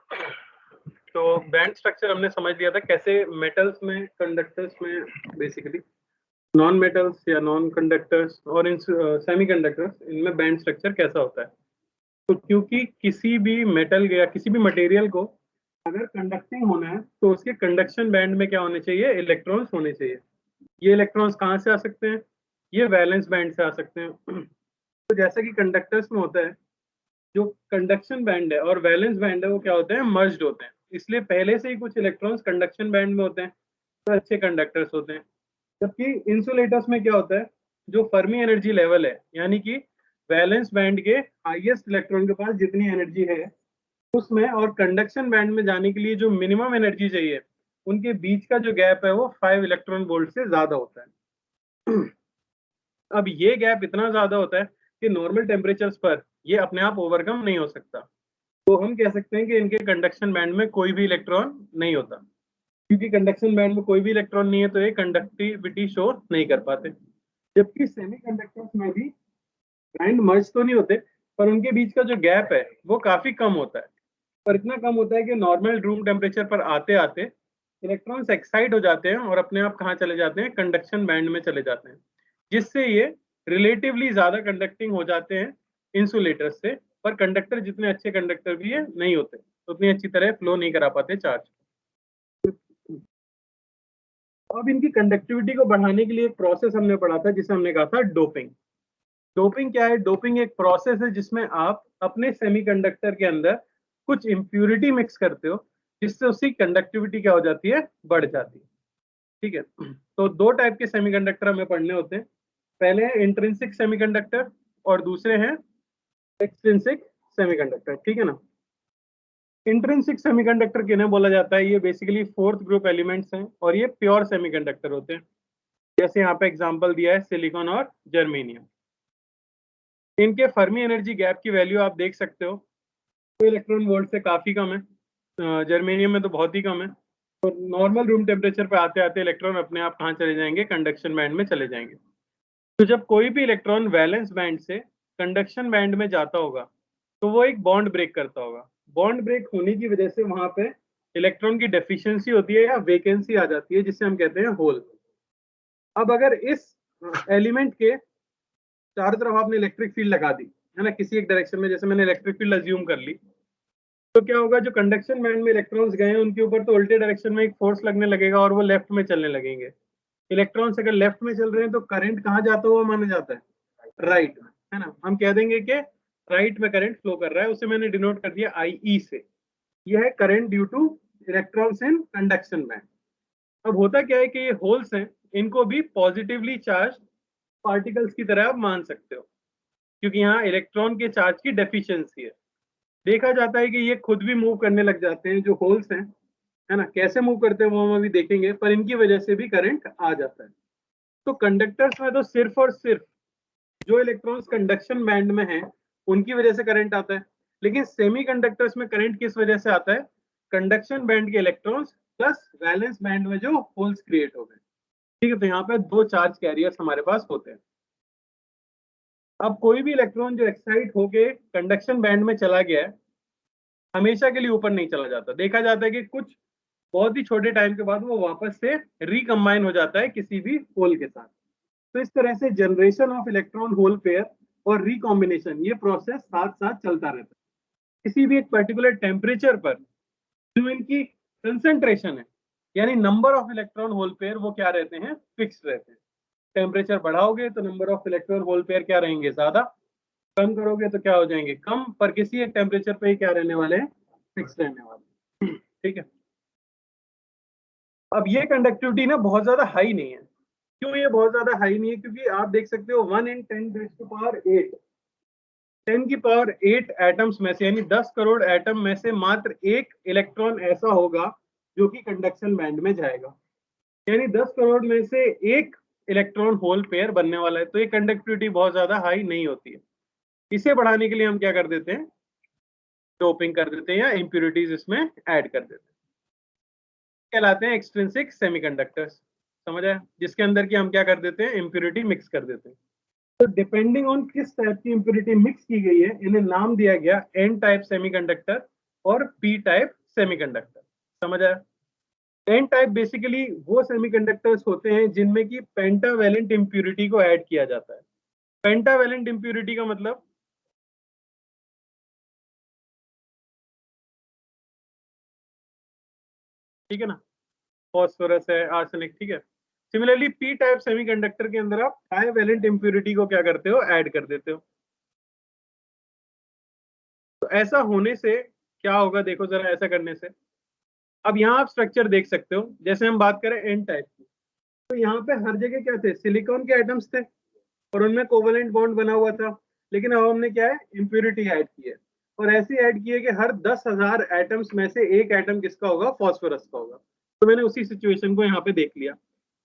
तो band structure हमने समझ लिया था कैसे मेटल्स में, कंडक्टर्स में बेसिकली, नॉन मेटल्स या नॉन कंडक्टर्स और इन सेमीकंडक्टर्स, इनमें बैंड स्ट्रक्चर कैसा होता है। तो क्योंकि किसी भी मेटल या किसी भी मटेरियल को अगर कंडक्टिंग होना है तो उसके कंडक्शन बैंड में क्या होने चाहिए, इलेक्ट्रॉन्स होने चाहिए। ये इलेक्ट्रॉन्स कहाँ से आ सकते हैं, ये वैलेंस बैंड से आ सकते हैं। तो जैसा कि कंडक्टर्स में होता है, जो कंडक्शन बैंड है और वैलेंस बैंड है वो क्या होते हैं, मर्ज्ड होते हैं। इसलिए पहले से ही कुछ इलेक्ट्रॉन्स कंडक्शन बैंड में होते हैं तो अच्छे कंडक्टर्स होते हैं। जबकि इंसुलेटर्स में क्या होता है, जो फर्मी एनर्जी लेवल है, यानी कि वैलेंस बैंड के हाईएस्ट इलेक्ट्रॉन के पास जितनी एनर्जी है उसमें, और कंडक्शन बैंड में जाने के लिए जो मिनिमम एनर्जी चाहिए, उनके बीच का जो गैप है वो 5 इलेक्ट्रॉन वोल्ट से ज्यादा होता है। अब ये गैप इतना ज्यादा होता है कि नॉर्मल टेम्परेचर्स पर ये अपने आप ओवरकम नहीं हो सकता। तो हम कह सकते हैं कि इनके कंडक्शन बैंड में कोई भी इलेक्ट्रॉन नहीं होता। क्योंकि कंडक्शन बैंड में कोई भी इलेक्ट्रॉन नहीं है तो ये कंडक्टिविटी शो नहीं कर पाते। जबकि सेमीकंडक्टर्स में भी बैंड मर्ज तो नहीं होते, पर उनके बीच का जो गैप है वो काफी कम होता है। पर इतना कम होता है कि नॉर्मल रूम टेम्परेचर पर आते आते इलेक्ट्रॉन्स एक्साइट हो जाते हैं और अपने आप कहाँ चले जाते हैं, कंडक्शन बैंड में चले जाते हैं, जिससे ये रिलेटिवली ज्यादा कंडक्टिंग हो जाते हैं इंसुलेटर से। पर कंडक्टर जितने अच्छे कंडक्टर भी है नहीं होते, उतनी अच्छी तरह फ्लो नहीं करा पाते चार्ज। अब इनकी कंडक्टिविटी को बढ़ाने के लिए एक प्रोसेस हमने पढ़ा था जिसे हमने कहा था डोपिंग। डोपिंग क्या है, डोपिंग एक प्रोसेस है जिसमें आप अपने सेमीकंडक्टर के अंदर कुछ इम्प्यूरिटी मिक्स करते हो, जिससे उसकी कंडक्टिविटी क्या हो जाती है, बढ़ जाती है। ठीक है, तो दो टाइप के सेमीकंडक्टर हमें पढ़ने होते हैं। पहले है इंट्रिंसिक सेमीकंडक्टर और दूसरे हैं एक्सट्रिंसिक सेमीकंडक्टर। ठीक है ना। इंट्रिंसिक सेमीकंडक्टर किन्हें बोला जाता है, ये बेसिकली फोर्थ ग्रुप एलिमेंट्स हैं और ये प्योर सेमीकंडक्टर होते हैं। जैसे यहाँ पे एग्जांपल दिया है सिलिकॉन और जर्मेनियम। इनके फर्मी एनर्जी गैप की वैल्यू आप देख सकते हो, तो इलेक्ट्रॉन वोल्ट से काफी कम है। जर्मेनियम में तो बहुत ही कम है। तो नॉर्मल रूम टेम्परेचर पे आते आते इलेक्ट्रॉन अपने आप कहाँ चले जाएंगे, कंडक्शन बैंड में चले जाएंगे। तो जब कोई भी इलेक्ट्रॉन वैलेंस बैंड से कंडक्शन बैंड में जाता होगा तो वो एक बॉन्ड ब्रेक करता होगा। बॉन्ड ब्रेक होने की वजह से वहां पे इलेक्ट्रॉन की डेफिशिएंसी होती है या वेकेंसी आ जाती है, जिसे हम कहते हैं होल। अब अगर इस एलिमेंट के चारों तरफ आपने इलेक्ट्रिक फील्ड लगा दी है ना, किसी एक डायरेक्शन में, जैसे मैंने इलेक्ट्रिक फील्ड अज्यूम कर ली, तो क्या होगा, जो कंडक्शन बैंड में इलेक्ट्रॉन्स गए हैं उनके ऊपर तो उल्टे डायरेक्शन में एक फोर्स लगने लगेगा और वो लेफ्ट में चलने लगेंगे। इलेक्ट्रॉन्स अगर लेफ्ट में चल रहे हैं तो करंट कहाँ जाता हुआ माना जाता है, राइट में, है ना। हम कह देंगे कि राइट में करंट फ्लो कर रहा है, उसे मैंने डिनोट कर दिया आई से। यह है current due to electrons in conduction band. अब होता क्या है कि ये होल्स हैं, इनको भी पॉजिटिवली चार्ज पार्टिकल्स की तरह आप मान सकते हो, क्योंकि यहाँ इलेक्ट्रॉन के चार्ज की डेफिशिएंसी है। देखा जाता है कि ये खुद भी मूव करने लग जाते हैं, जो होल्स हैं, है ना। कैसे मूव करते हैं वो हम अभी देखेंगे, पर इनकी वजह से भी करंट आ जाता है। तो कंडक्टर्स में तो सिर्फ और सिर्फ जो इलेक्ट्रॉन्स कंडक्शन बैंड में हैं उनकी वजह से करंट आता है। लेकिन सेमीकंडक्टर्स में करंट किस वजह से आता है, कंडक्शन बैंड के इलेक्ट्रॉन्स प्लस वैलेंस बैंड में जो होल्स क्रिएट हो गए। ठीक है, तो यहाँ पे दो चार्ज कैरियर्स हमारे पास होते हैं। अब कोई भी इलेक्ट्रॉन जो एक्साइट होके कंडक्शन बैंड में चला गया है, हमेशा के लिए ऊपर नहीं चला जाता। देखा जाता है कि कुछ बहुत ही छोटे टाइम के बाद वो वापस से रिकम्बाइन हो जाता है किसी भी होल के साथ। तो इस तरह से generation of electron hole pair और रिकॉम्बिनेशन, ये प्रोसेस साथ साथ चलता रहता है। किसी भी एक पर्टिकुलर टेम्परेचर पर जो इनकी कंसेंट्रेशन है, यानी number of electron hole pair, वो क्या रहते हैं, फिक्स रहते हैं। टेम्परेचर बढ़ाओगे तो number of electron hole pair क्या रहेंगे, ज्यादा। कम करोगे तो क्या हो जाएंगे, कम। पर किसी एक टेम्परेचर पे ही क्या रहने वाले हैं, फिक्स रहने वाले। ठीक है। अब ये कंडक्टिविटी ना बहुत ज्यादा हाई नहीं है। क्यों ये बहुत ज्यादा हाई नहीं है, क्योंकि आप देख सकते हो 1 × 10⁸ 10⁸ 8 एटम्स में से, यानी 10 करोड़ एटम में से मात्र एक इलेक्ट्रॉन ऐसा होगा जो कि कंडक्शन बैंड में जाएगा। यानी 10 करोड़ में से एक इलेक्ट्रॉन होल पेयर बनने वाला है। तो ये कंडक्टिविटी बहुत ज्यादा हाई नहीं होती है। इसे बढ़ाने के लिए हम क्या कर देते हैं, डोपिंग कर देते हैं या इंप्यूरिटीज इसमें ऐड कर देते हैं। कहलाते हैं एक्सट्रिंसिक सेमीकंडक्टर्स। समझ आया, जिसके अंदर की हम क्या कर देते हैं, इंप्यूरिटी मिक्स कर देते हैं। तो डिपेंडिंग ऑन किस टाइप की इंप्यूरिटी मिक्स की गई है, इन्हें नाम दिया गया एन टाइप सेमीकंडक्टर और पी टाइप सेमीकंडक्टर। समझ आया? एन टाइप बेसिकली वो सेमीकंडक्टर्स होते हैं जिनमें की पेंटावेलेंट इंप्यूरिटी को ऐड किया जाता है। पेंटावेलेंट इंप्यूरिटी का मतलब ठीक है ना, फॉस्फोरस है, आर्सेनिक, ठीक है। सिमिलरली पी टाइप सेमीकंडक्टर के अंदर आप ट्राइवेलेंट इंप्यूरिटी को क्या करते हो, ऐड कर देते हो। तो ऐसा होने से क्या होगा, देखो जरा ऐसा करने से। अब यहाँ आप स्ट्रक्चर देख सकते हो, जैसे हम बात करें एन टाइप की, तो यहाँ पे हर जगह क्या थे, सिलिकॉन के आइटम्स थे और उनमें कोवेलेंट बॉन्ड बना हुआ था। लेकिन अब हमने क्या है, इंप्यूरिटी ऐड की है, और ऐसी ऐड की है कि हर 10,000 एटम्स में से एक एटम किसका होगा, फॉस्फोरस का होगा। तो मैंने उसी सिचुएशन को यहाँ पे देख लिया।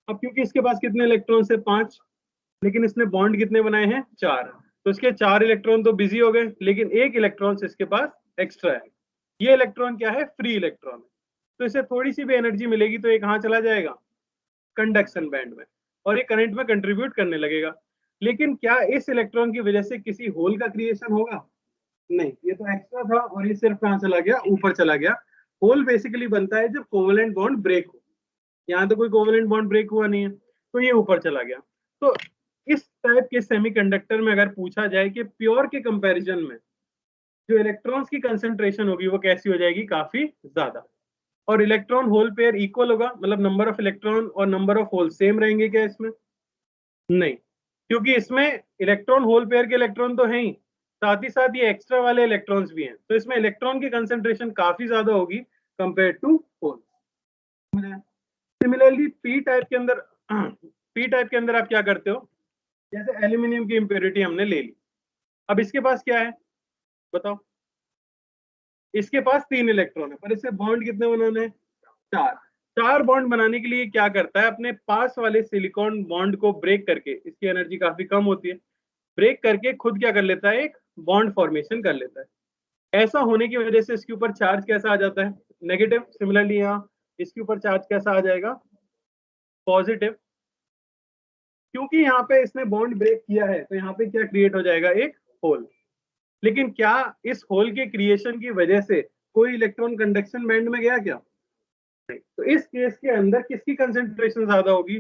अब क्योंकि इसके पास कितने इलेक्ट्रॉन है, 5, लेकिन इसने बॉन्ड कितने बनाए हैं, 4, तो इसके 4 इलेक्ट्रॉन तो बिजी हो गए, लेकिन एक इलेक्ट्रॉन इसके पास एक्स्ट्रा है। ये इलेक्ट्रॉन क्या है, फ्री इलेक्ट्रॉन है। तो इसे थोड़ी सी भी एनर्जी मिलेगी तो ये कहाँ चला जाएगा, कंडक्शन बैंड में, और ये करंट में कंट्रीब्यूट करने लगेगा। लेकिन क्या इस इलेक्ट्रॉन की वजह से किसी होल का क्रिएशन होगा, नहीं, ये तो एक्स्ट्रा था और ये सिर्फ कहाँ चला गया, ऊपर चला गया। होल बेसिकली बनता है जब कोवेलेंट बॉन्ड ब्रेक हो। यहाँ तो कोई कोवेलेंट बॉन्ड ब्रेक हुआ नहीं है, तो ये ऊपर चला गया। तो इस टाइप के सेमीकंडक्टर में अगर पूछा जाए कि प्योर के कंपैरिजन में जो इलेक्ट्रॉन्स की कंसेंट्रेशन होगी वो कैसी हो जाएगी, काफी ज्यादा। और इलेक्ट्रॉन होल पेयर इक्वल होगा, मतलब नंबर ऑफ इलेक्ट्रॉन और नंबर ऑफ होल सेम रहेंगे क्या इसमें, नहीं, क्योंकि इसमें इलेक्ट्रॉन होल पेयर के इलेक्ट्रॉन तो है ही, साथ ही साथ ये एक्स्ट्रा वाले इलेक्ट्रॉन्स भी हैं, तो इसमें इलेक्ट्रॉन की कंसेंट्रेशन काफी ज्यादा होगी compare to hole. Similarly P type के अंदर पी टाइप के अंदर आप क्या करते हो, जैसे एल्यूमिनियम की इंप्योरिटी हमने ले ली, अब इसके पास क्या है बताओ, इसके पास 3 इलेक्ट्रॉन है, पर इसे बॉन्ड कितने बनाने हैं, 4। 4 बॉन्ड बनाने के लिए क्या करता है, अपने पास वाले सिलिकॉन बॉन्ड को ब्रेक करके, इसकी एनर्जी काफी कम होती है, ब्रेक करके खुद क्या कर लेता है, एक बॉन्ड फॉर्मेशन कर लेता है। ऐसा होने की वजह से इसके ऊपर चार्ज कैसा आ जाता है, नेगेटिव। सिमिलरली यहाँ इसके ऊपर चार्ज कैसा आ जाएगा, पॉजिटिव, क्योंकि यहाँ पे इसने बॉन्ड ब्रेक किया है, तो यहाँ पे क्या क्रिएट हो जाएगा, एक होल। लेकिन क्या इस होल के क्रिएशन की वजह से कोई इलेक्ट्रॉन कंडक्शन बैंड में गया क्या, तो इस केस के अंदर किसकी कंसेंट्रेशन ज्यादा होगी,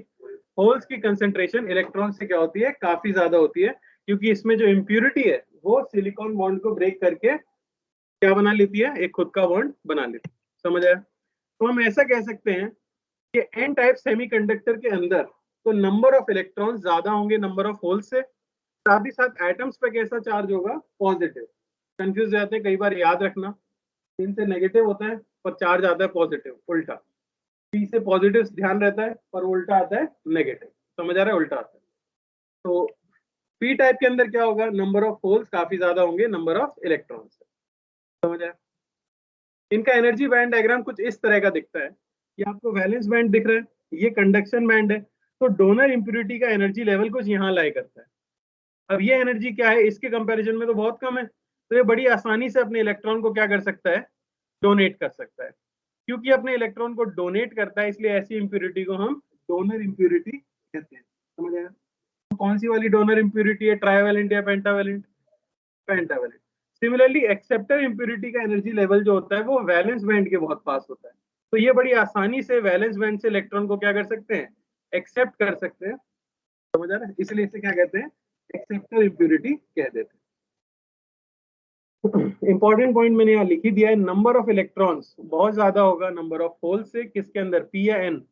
होल्स की कंसेंट्रेशन इलेक्ट्रॉन से क्या होती है, काफी ज्यादा होती है, क्योंकि इसमें जो इम्प्यूरिटी है वो सिलिकॉन बॉन्ड को ब्रेक करके क्या बना लेती है, एक खुद का बॉन्ड बना लेती है। समझ आया? तो हम ऐसा कह सकते हैं कि एन टाइप सेमीकंडक्टर के अंदर तो नंबर ऑफ इलेक्ट्रॉन ज्यादा होंगे नंबर ऑफ होल्स से, साथ ही साथ एटम्स पे कैसा चार्ज होगा, पॉजिटिव। कंफ्यूज जाते हैं कई बार, याद रखना, इनसे नेगेटिव होता है पर चार्ज आता है पॉजिटिव, उल्टा। पी से पॉजिटिव ध्यान रहता है पर उल्टा आता है नेगेटिव। समझ आ रहा है, उल्टा आता है। तो पी टाइप के अंदर क्या होगा, नंबर ऑफ होल्स काफी ज्यादा होंगे नंबर ऑफ इलेक्ट्रॉन से। समझ आया? इनका एनर्जी बैंड डायग्राम कुछ इस तरह का दिखता है। ये आपको वैलेंस बैंड दिख रहा है, ये कंडक्शन बैंड है। तो डोनर इंप्यूरिटी का एनर्जी लेवल कुछ यहाँ लाई करता है। अब ये एनर्जी क्या है, इसके कंपैरिजन में तो बहुत कम है, तो ये बड़ी आसानी से अपने इलेक्ट्रॉन को क्या कर सकता है, डोनेट कर सकता है। क्योंकि अपने इलेक्ट्रॉन को डोनेट करता है, इसलिए ऐसी इंप्यूरिटी को हम डोनर इंप्यूरिटी कहते हैं। समझ आया? तो कौन सी वाली डोनर इंप्यूरिटी है, ट्राइवेलेंट या pentavalent, pentavalent. Similarly acceptor impurity का एनर्जी लेवल जो होता है वो वैलेंस बैंड के बहुत पास होता है, तो ये बड़ी आसानी से वैलेंस बैंड से इलेक्ट्रॉन को क्या कर सकते हैं, एक्सेप्ट कर सकते हैं। समझ आ रहा है? इसलिए इसे क्या कहते हैं, एक्सेप्टर इंप्यूरिटी कह देते हैं। इंपॉर्टेंट पॉइंट मैंने यहाँ लिखी दिया है, नंबर ऑफ इलेक्ट्रॉन्स बहुत ज्यादा होगा नंबर ऑफ होल से, किसके अंदर, पी या एन,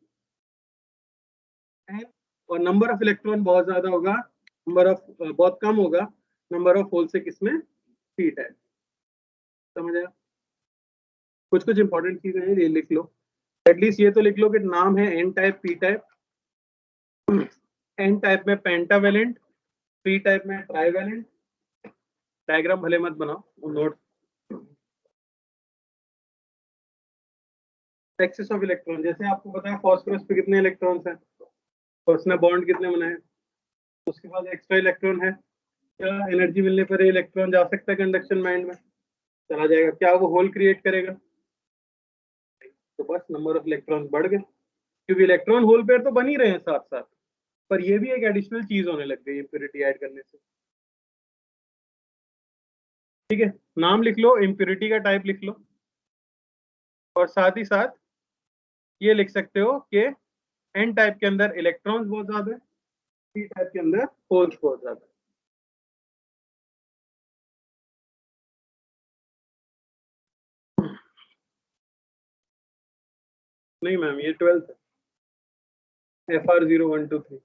एन, और नंबर ऑफ इलेक्ट्रॉन बहुत ज्यादा होगा, नंबर ऑफ बहुत कम होगा नंबर ऑफ होल से, किसमें, पी टाइप। समझ आया? कुछ कुछ इंपॉर्टेंट चीजें हैं, ये लिख लो, एटलीस्ट ये तो लिख लो कि नाम है N type, P type. N type में पेंटावेलेंट, पी टाइप में ट्राइवेलेंट। डायग्राम भले मत बनाओ, नोट। एक्सेस ऑफ इलेक्ट्रॉन, जैसे आपको पता है फॉस्फोरस पे कितने इलेक्ट्रॉन्स हैं, और उसने बॉन्ड कितने बनाए, उसके पास एक्स्ट्रा इलेक्ट्रॉन है, क्या एनर्जी मिलने पर ये इलेक्ट्रॉन जा सकता है कंडक्शन बैंड में, चला जाएगा, क्या वो होल क्रिएट करेगा, तो बस नंबर ऑफ इलेक्ट्रॉन बढ़ गए, क्योंकि इलेक्ट्रॉन होल पेयर तो बन ही रहे हैं साथ साथ, पर ये भी एक एडिशनल चीज होने लग गई इंप्योरिटी ऐड करने से। ठीक है, नाम लिख लो, इंप्योरिटी का टाइप लिख लो, और साथ ही साथ ये लिख सकते हो कि एन टाइप के अंदर इलेक्ट्रॉन्स बहुत ज्यादा है, पी टाइप के अंदर होल्स बहुत ज्यादा है। नहीं मैम, ये 12th है, FR0123।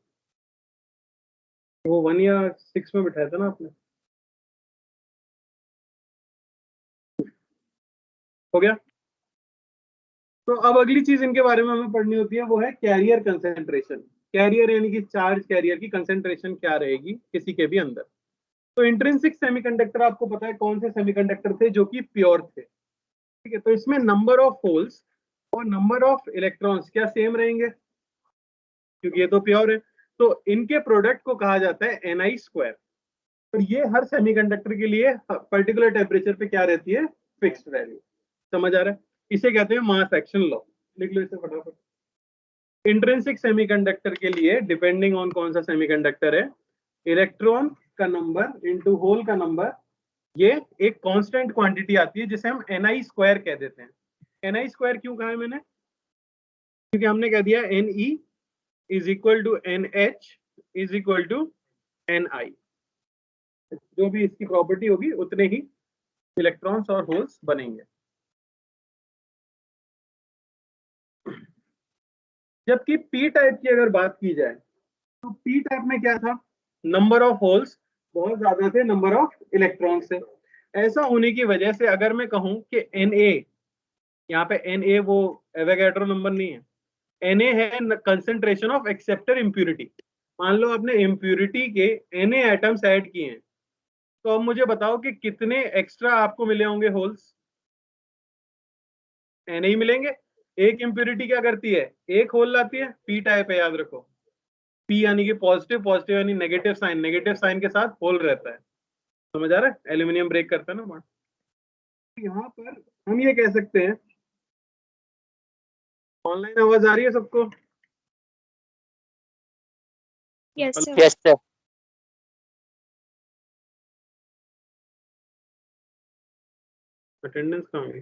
वो 1 या 6 में बिठाया था ना आपने। हो गया। तो अब अगली चीज इनके बारे में हमें पढ़नी होती है, वो है कैरियर कंसेंट्रेशन। कैरियर यानी कि चार्ज कैरियर की कंसेंट्रेशन क्या रहेगी किसी के भी अंदर। तो इंट्रिंसिक सेमीकंडक्टर आपको पता है कौन से सेमीकंडक्टर थे जो कि प्योर थे, ठीक है। तो इसमें नंबर ऑफ होल्स और नंबर ऑफ इलेक्ट्रॉन्स क्या सेम रहेंगे, क्योंकि ये तो प्योर है। तो इनके प्रोडक्ट को कहा जाता है Ni²। और ये हर सेमीकंडक्टर के लिए पर्टिकुलर टेम्परेचर पे क्या रहती है, फिक्स्ड वैल्यू। समझ आ रहा है? इसे कहते हैं मास एक्शन लॉ। लिख लो इसे फटाफट। इंट्रिंसिक सेमीकंडक्टर के लिए डिपेंडिंग ऑन कौन सा सेमीकंडक्टर है, इलेक्ट्रॉन का नंबर इनटू होल का नंबर, ये एक कांस्टेंट क्वांटिटी आती है जिसे हम Ni² कह देते हैं। Ni² क्यों कहा है मैंने, क्योंकि हमने कह दिया Ne is equal to NH is equal to Ni। जो भी इसकी प्रॉपर्टी होगी उतने ही इलेक्ट्रॉन्स और होल्स बनेंगे। जबकि पी टाइप की अगर बात की जाए तो पी टाइप में क्या था, नंबर ऑफ होल्स बहुत ज्यादा थे नंबर ऑफ इलेक्ट्रॉन्स से। ऐसा होने की वजह से अगर मैं कहूं कि Na, यहाँ पे Na वो एवोगैड्रो नंबर नहीं है, Na है कंसेंट्रेशन ऑफ एक्सेप्टर इम्प्यूरिटी। मान लो आपने इम्प्यूरिटी के Na एटम्स ऐड किए हैं, तो अब मुझे बताओ कि कितने एक्स्ट्रा आपको मिले होंगे होल्स। Na ही मिलेंगे। एक इम्प्यूरिटी क्या करती है, एक होल लाती है, पी टाइप है याद रखो। पी यानी कि पॉजिटिव, पॉजिटिव यानी नेगेटिव साइन, नेगेटिव साइन के साथ होल रहता है। समझ आ रहा है? एल्यूमिनियम ब्रेक करता है ना बॉन्ड। यहाँ पर हम ये कह सकते हैं, ऑनलाइन आवाज आ रही है सबको? Yes sir. Yes sir. Attendance कहाँ गई?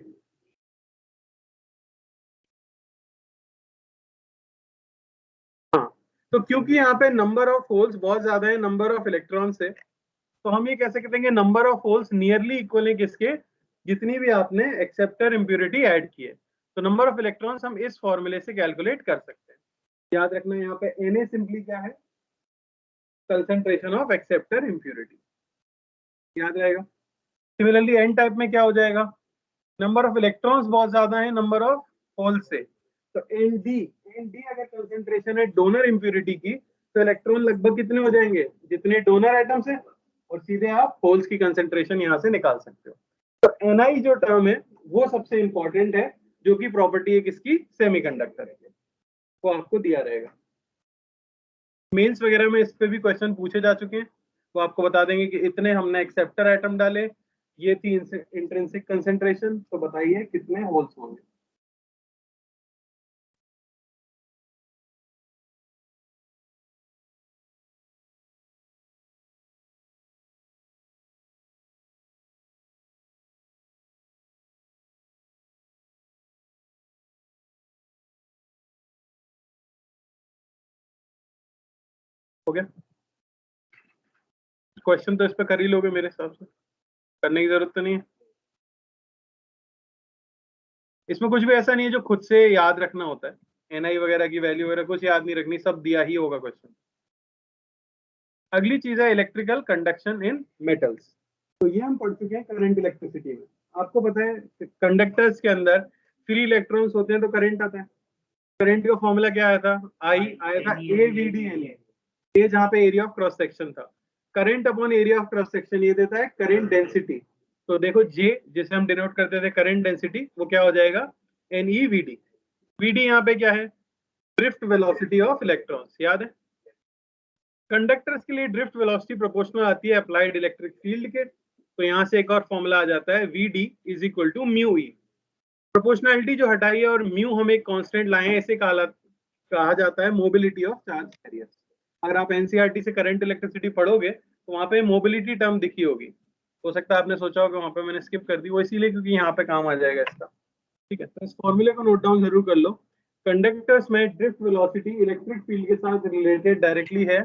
हाँ, तो क्योंकि यहाँ पे नंबर ऑफ होल्स बहुत ज्यादा है नंबर ऑफ इलेक्ट्रॉन से, तो हम ये कह सकते हैं कि number of holes nearly equal है किसके, जितनी भी आपने एक्सेप्टर इम्प्यूरिटी ऐड की है। तो नंबर ऑफ इलेक्ट्रॉन्स हम इस फॉर्मूले से कैलकुलेट कर सकते हैं। याद रखना यहाँ पे Na सिंपली क्या है, कंसेंट्रेशन ऑफ एक्सेप्टर इम्प्यूरिटी, याद रहेगा। सिमिलरली एन टाइप में क्या हो जाएगा, नंबर ऑफ इलेक्ट्रॉन्स बहुत ज्यादा है नंबर ऑफ होल से। तो एनडी अगर कंसेंट्रेशन है डोनर इम्प्यूरिटी की, तो इलेक्ट्रॉन लगभग कितने हो जाएंगे, जितने डोनर एटम्स है, और सीधे आप होल्स की कंसेंट्रेशन यहां से निकाल सकते हो। तो एनआई जो टर्म है वो सबसे इंपॉर्टेंट है, जो कि प्रॉपर्टी है किसकी, सेमीकंडक्टर है, वो आपको दिया रहेगा। मेंस वगैरह में इस पे भी क्वेश्चन पूछे जा चुके हैं, वो आपको बता देंगे कि इतने हमने एक्सेप्टर एटम डाले, ये थी इंट्रिंसिक कंसेंट्रेशन, तो बताइए कितने होल्स होंगे। हो गया? क्वेश्चन तो इस पे कर ही लोगे मेरे हिसाब से, करने की जरूरत तो नहीं है। इसमें कुछ भी ऐसा नहीं है जो खुद से याद रखना होता है, एनआई वगैरह की वैल्यू वगैरह कुछ याद नहीं रखनी, सब दिया ही होगा क्वेश्चन। अगली चीज है इलेक्ट्रिकल कंडक्शन इन मेटल्स। तो ये हम पढ़ चुके हैं करंट इलेक्ट्रिसिटी में। आपको पता है कंडक्टर्स के अंदर फ्री इलेक्ट्रॉन्स होते हैं तो करंट आता है। करंट का फॉर्मूला क्या आया था, आई आया था AVD, ये जहाँ पे एरिया ऑफ क्रॉस सेक्शन था। Current upon area of cross section ये देता है करंट डेंसिटी। तो देखो J जिसे हम डिनोट करते थे करंट डेंसिटी, वो क्या हो जाएगा, NeVd। Vd यहाँ पे क्या है, ड्रिफ्ट वेलोसिटी ऑफ इलेक्ट्रॉन्स, याद है। कंडक्टर्स के लिए ड्रिफ्ट वेलोसिटी प्रोपोर्शनल आती है अप्लाइड इलेक्ट्रिक फील्ड के। तो यहाँ से एक और फॉर्मूला आ जाता है Vd is equal to mu e. Proportionality जो हटाई है और म्यू हम एक कांस्टेंट लाए हैं, इसे कहा जाता है मोबिलिटी ऑफ चार्ज कैरियर्स। अगर आप एनसीईआरटी से करंट इलेक्ट्रिसिटी पढ़ोगे तो वहां पे मोबिलिटी टर्म दिखी होगी, हो सकता है आपने सोचा होगा वहां पे मैंने स्किप कर दी, वो इसीलिए क्योंकि यहाँ पे काम आ जाएगा इसका, ठीक है, तो इस फॉर्मूले को नोट डाउन जरूर कर लो। कंडक्टर्स में ड्रिफ्ट वेलोसिटी इलेक्ट्रिक फील्ड के साथ रिलेटेड डायरेक्टली है।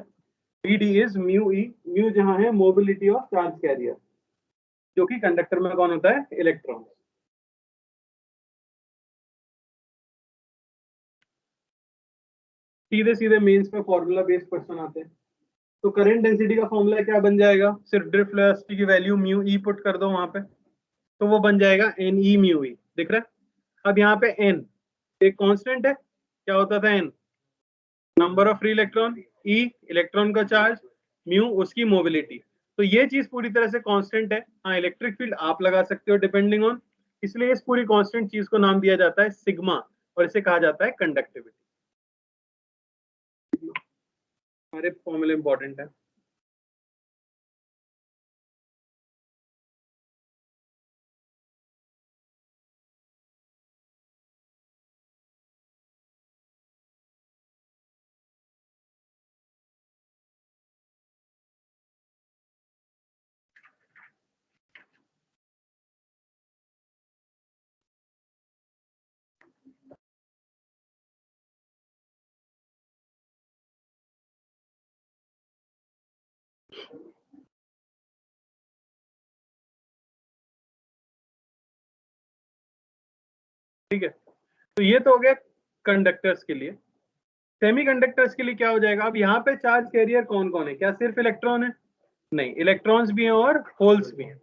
D is mu E, mu जहां है मोबिलिटी ऑफ चार्ज कैरियर, जो कि कंडक्टर में कौन होता है, इलेक्ट्रॉन। सीधे सीधे मेंस में फॉर्मूला बेस्ड क्वेश्चन आते हैं। तो करंट डेंसिटी का फॉर्मूला क्या बन जाएगा, सिर्फ ड्रिफ्ट वेलोसिटी की वैल्यू म्यू ई पुट कर दो वहां पे, तो वो बन जाएगा एन ई म्यू ई, दिख रहा है। अब यहाँ पे एन एक कांस्टेंट है, क्या होता था N, number of free electron, E electron का चार्ज, म्यू उसकी मोबिलिटी। तो ये चीज पूरी तरह से कांस्टेंट है। हाँ, इलेक्ट्रिक फील्ड आप लगा सकते हो डिपेंडिंग ऑन, इसलिए इस पूरी कांस्टेंट चीज को नाम दिया जाता है सिग्मा, और इसे कहा जाता है कंडक्टिविटी। हमारे फॉर्मूले इंपॉर्टेंट है। ठीक है, तो ये तो हो गया कंडक्टर्स के लिए। सेमीकंडक्टर्स के लिए क्या हो जाएगा, अब यहाँ पे चार्ज कैरियर कौन कौन है, क्या सिर्फ इलेक्ट्रॉन है, नहीं, इलेक्ट्रॉन्स भी हैं और होल्स भी हैं।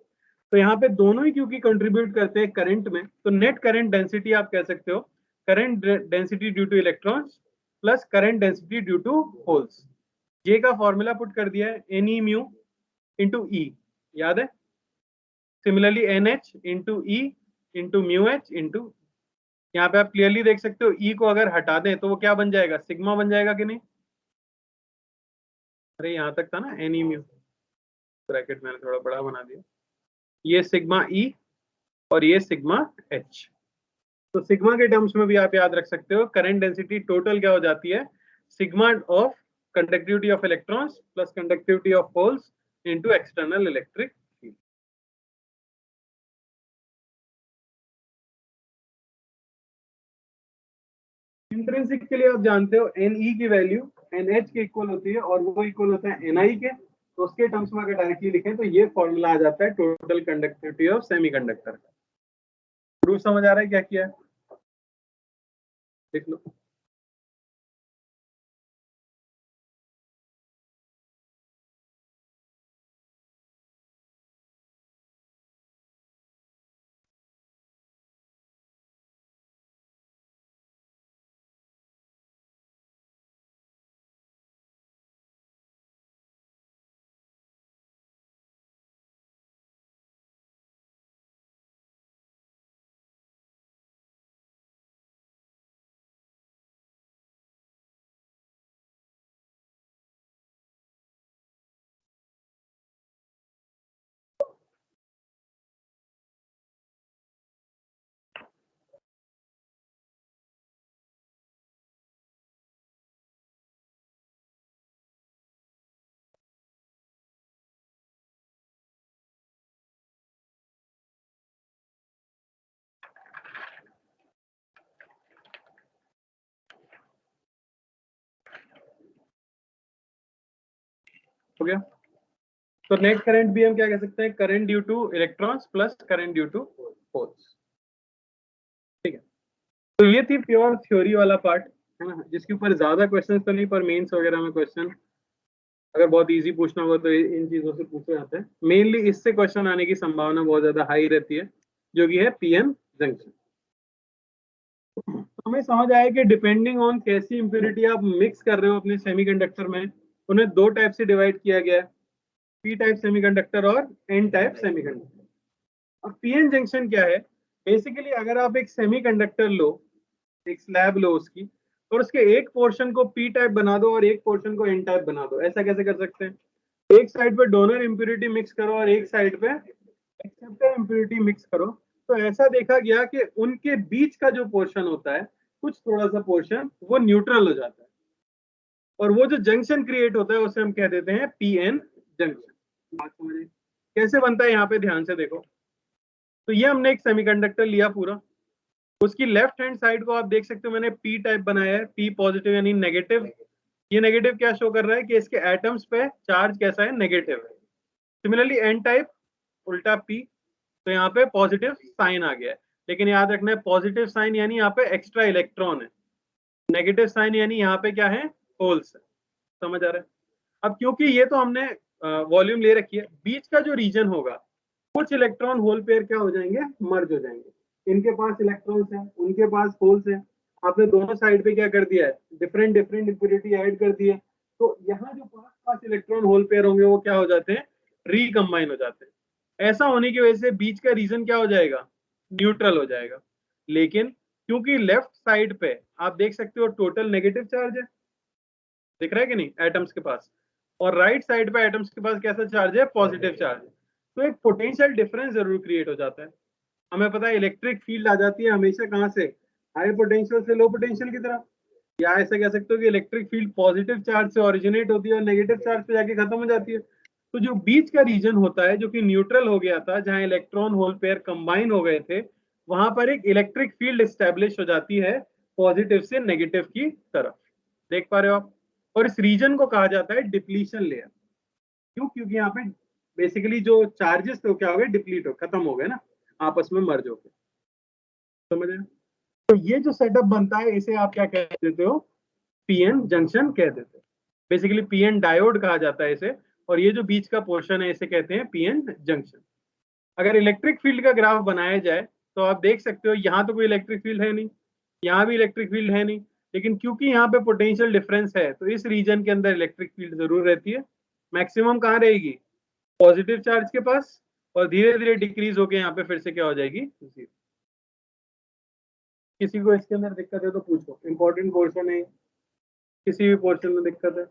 तो यहाँ पे दोनों ही क्योंकि कंट्रीब्यूट करते हैं करंट में, तो नेट करंट डेंसिटी आप कह सकते हो current density due to electrons plus current density due to holes. J का फॉर्मूला पुट कर दिया है N E mu into E, याद है। Similarly N H into E into mu H into, यहाँ पे आप क्लियरली देख सकते हो ई को अगर हटा दें तो वो क्या बन जाएगा, सिग्मा बन जाएगा कि नहीं। अरे यहाँ तक था ना एन ई म्यू, ब्रैकेट मैंने थोड़ा बड़ा बना दिया, ये सिग्मा ई और ये सिग्मा एच। तो सिग्मा के टर्म्स में भी आप याद रख सकते हो करंट डेंसिटी टोटल क्या हो जाती है, sigma of conductivity of electrons plus conductivity of holes into external electric field. Intrinsic के लिए आप जानते हो एन ई की वैल्यू एन एच के इक्वल होती है और वो इक्वल होता है एन आई के। तो उसके टर्म्स में अगर डायरेक्टली लिखें तो ये फॉर्मूला आ जाता है total conductivity of semiconductor. Proof समझ आ रहा है क्या किया है, देख लो। हो गया, तो नेट करंट भी हम क्या कह सकते हैं, current due to electrons plus current due to holes. ठीक है, तो ये थी प्योर थ्योरी वाला पार्ट, है ना, जिसके ऊपर ज्यादा क्वेश्चंस तो नहीं, पर मेंस वगैरह में क्वेश्चन अगर बहुत इजी पूछना होगा तो इन चीजों से पूछे जाते हैं। मेनली इससे क्वेश्चन आने की संभावना बहुत ज्यादा हाई रहती है, जो कि है पीएन जंक्शन। तो हमें समझ आया कि डिपेंडिंग ऑन कैसी इंप्योरिटी आप मिक्स कर रहे हो अपने सेमीकंडक्टर में, उन्हें दो टाइप से डिवाइड किया गया है, पी टाइप सेमीकंडक्टर और एन टाइप सेमीकंडक्टर। अब पीएन जंक्शन क्या है, बेसिकली अगर आप एक सेमीकंडक्टर लो, एक स्लैब लो उसकी, और उसके एक पोर्शन को पी टाइप बना दो और एक पोर्शन को एन टाइप बना दो। ऐसा कैसे कर सकते हैं, एक साइड पे डोनर इंप्योरिटी मिक्स करो और एक साइड पे एक्सेप्टर इंप्योरिटी मिक्स करो। तो ऐसा देखा गया कि उनके बीच का जो पोर्शन होता है, कुछ थोड़ा सा पोर्शन वो न्यूट्रल हो जाता है, और वो जो जंक्शन क्रिएट होता है उसे हम कह देते हैं पीएन जंक्शन। बात समझिए कैसे बनता है, यहाँ पे ध्यान से देखो। तो ये हमने एक सेमीकंडक्टर लिया पूरा, उसकी लेफ्ट हैंड साइड को आप देख सकते हो मैंने पी टाइप बनाया है, पी पॉजिटिव यानी नेगेटिव। ये नेगेटिव क्या शो कर रहा है कि इसके एटम्स पे चार्ज कैसा है, नेगेटिव है। सिमिलरली एन टाइप उल्टा पी, तो यहाँ पे पॉजिटिव साइन आ गया है। लेकिन याद रखना है पॉजिटिव साइन यानी यहाँ पे एक्स्ट्रा इलेक्ट्रॉन है, नेगेटिव साइन यानी यहाँ पे क्या है, होल्स है। समझ आ रहा है? अब क्योंकि ये तो हमने वॉल्यूम ले रखी है, बीच का जो रीजन होगा कुछ इलेक्ट्रॉन होल पेयर क्या हो जाएंगे, मर्ज हो जाएंगे। इनके पास इलेक्ट्रॉन्स हैं, उनके पास होल्स हैं, आपने दोनों साइड पे क्या कर दिया है, डिफरेंट डिफरेंट इंप्योरिटी ऐड कर दी है। तो यहाँ जो पास पास इलेक्ट्रॉन होल पेयर होंगे वो क्या हो जाते हैं, रिकम्बाइन हो जाते हैं। ऐसा होने की वजह से बीच का रीजन क्या हो जाएगा, न्यूट्रल हो जाएगा। लेकिन क्योंकि लेफ्ट साइड पे आप देख सकते हो टोटल नेगेटिव चार्ज है, दिख रहा है कि नहीं एटम्स के पास, और राइट साइड पे एटम्स के पास कैसा चार्ज है, पॉजिटिव चार्ज है। तो एक पोटेंशियल डिफरेंस जरूर क्रिएट हो जाता है। हमें पता है इलेक्ट्रिक फील्ड आ जाती है हमेशा कहां से, हाई पोटेंशियल से लो पोटेंशियल की तरफ। या ऐसा कह सकते हो कि इलेक्ट्रिक फील्ड पॉजिटिव चार्ज से ओरिजिनेट होती है और नेगेटिव चार्ज पे जाके खत्म हो जाती है। तो जो बीच का रीजन होता है जो कि न्यूट्रल हो गया था, जहां इलेक्ट्रॉन होल पेयर कंबाइन हो गए थे, वहां पर एक इलेक्ट्रिक फील्ड स्टैब्लिश हो जाती है पॉजिटिव से नेगेटिव की तरफ। देख पा रहे हो आप? और इस रीजन को कहा जाता है डिप्लीशन लेयर। क्यों? क्योंकि यहाँ पे बेसिकली जो चार्जेस थे वो क्या हो गए, डिप्लीट हो, खत्म हो गए ना, आपस में मर्ज हो गए। समझ रहे? तो ये जो सेटअप बनता है इसे आप क्या कह देते हो, पीएन जंक्शन कह देते हो। बेसिकली पीएन डायोड कहा जाता है इसे, और ये जो बीच का पोर्शन है इसे कहते हैं पीएन जंक्शन। अगर इलेक्ट्रिक फील्ड का ग्राफ बनाया जाए तो आप देख सकते हो यहाँ तो कोई इलेक्ट्रिक फील्ड है नहीं, यहाँ भी इलेक्ट्रिक फील्ड है नहीं, लेकिन क्योंकि यहाँ पे पोटेंशियल डिफरेंस है तो इस रीजन के अंदर इलेक्ट्रिक फील्ड जरूर रहती है। मैक्सिमम कहाँ रहेगी, पॉजिटिव चार्ज के पास, और धीरे धीरे डिक्रीज होके यहाँ पे फिर से क्या हो जाएगी, जीरो। किसी को इसके अंदर दिक्कत है तो पूछो, इंपॉर्टेंट पोर्शन है, किसी भी पोर्शन में दिक्कत है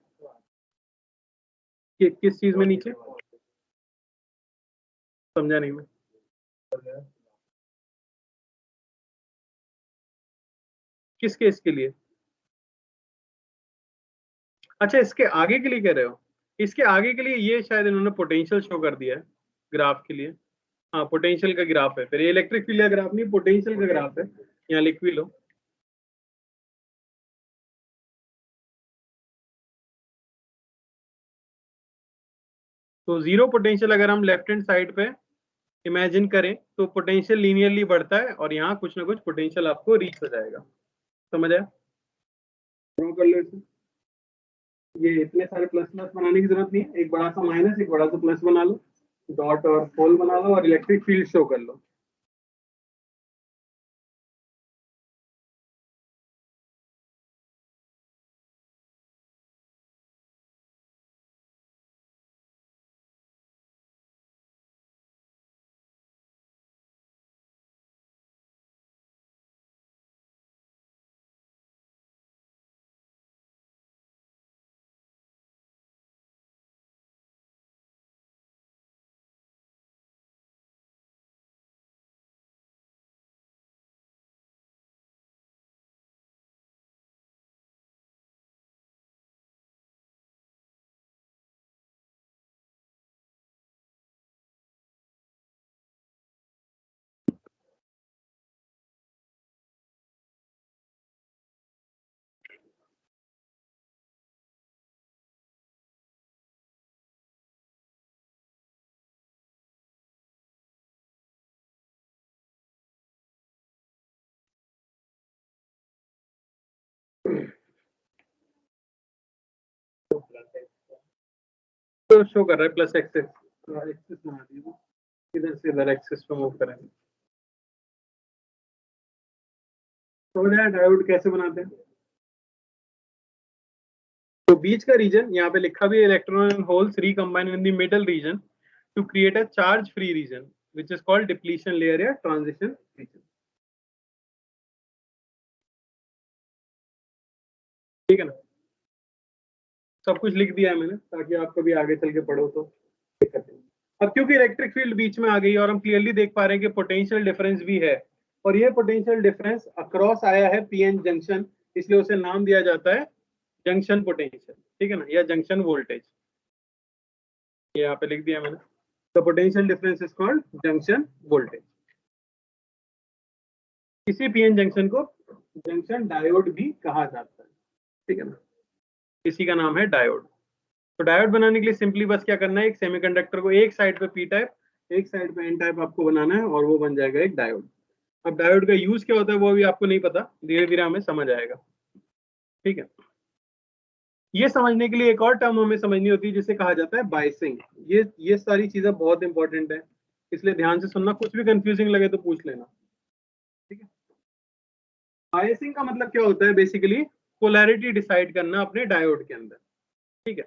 कि किस चीज में नीचे, समझा नहीं मैं। किस केस के लिए? अच्छा इसके आगे के लिए कह रहे हो? इसके आगे के लिए ये शायद इन्होंने पोटेंशियल शो कर दिया है ग्राफ के लिए। हाँ पोटेंशियल का ग्राफ है, फिर ये इलेक्ट्रिक फील्ड का ग्राफ नहीं, पोटेंशियल का ग्राफ है, यहाँ लिख भी लो। तो जीरो पोटेंशियल अगर हम लेफ्ट हैंड साइड पे इमेजिन करें तो पोटेंशियल लीनियरली बढ़ता है और यहाँ कुछ ना कुछ पोटेंशियल आपको रीच हो जाएगा। समझ आया? ड्रॉ कर लो इसे। ये इतने सारे प्लस प्लस बनाने की जरूरत नहीं है, एक बड़ा सा माइनस एक बड़ा सा प्लस बना लो, डॉट और पोल बना लो और इलेक्ट्रिक फील्ड शो कर लो। तो शो कर रहा है प्लस एक्सेस, एक्सेस बना दिया, इधर से इधर एक्सेस पे मूव करेंगे। समझ आया डायोड कैसे बनाते हैं? तो बीच का रीजन यहाँ पे लिखा भी है, electron and holes recombine in the middle region to create a charge free region which is called depletion layer या ट्रांजिशन रीजन। ठीक है ना? सब कुछ लिख दिया है मैंने ताकि आप कभी आगे चल के पढ़ो तो दिक्कत नहीं। अब क्योंकि इलेक्ट्रिक फील्ड बीच में आ गई और हम क्लियरली देख पा रहे हैं कि पोटेंशियल डिफरेंस भी है, और ये पोटेंशियल डिफरेंस अक्रॉस आया है पीएन जंक्शन, इसलिए उसे नाम दिया जाता है जंक्शन पोटेंशियल। ठीक है ना, या जंक्शन वोल्टेज, ये यहाँ पे लिख दिया मैंने। The potential difference is called junction voltage. इसी पीएन जंक्शन को जंक्शन डायोड भी कहा जाता है, ठीक है ना, इसी का नाम है डायोड। तो डायोड बनाने के लिए सिंपली बस क्या करना है, एक सेमीकंडक्टर को एक साइड पे पी टाइप, एक साइड पे एन टाइप आपको बनाना है और वो बन जाएगा एक डायोड। अब डायोड का यूज क्या होता है वो अभी आपको नहीं पता, धीरे धीरे हमें समझ आएगा, ठीक है। ये समझने के लिए एक और टर्म हमें समझनी होती है जिसे कहा जाता है बायसिंग। ये सारी चीजें बहुत इंपॉर्टेंट है, इसलिए ध्यान से सुनना, कुछ भी कंफ्यूजिंग लगे तो पूछ लेना, ठीक है। बायसिंग का मतलब क्या होता है, बेसिकली पोलैरिटी डिसाइड करना अपने डायोड के अंदर, ठीक है।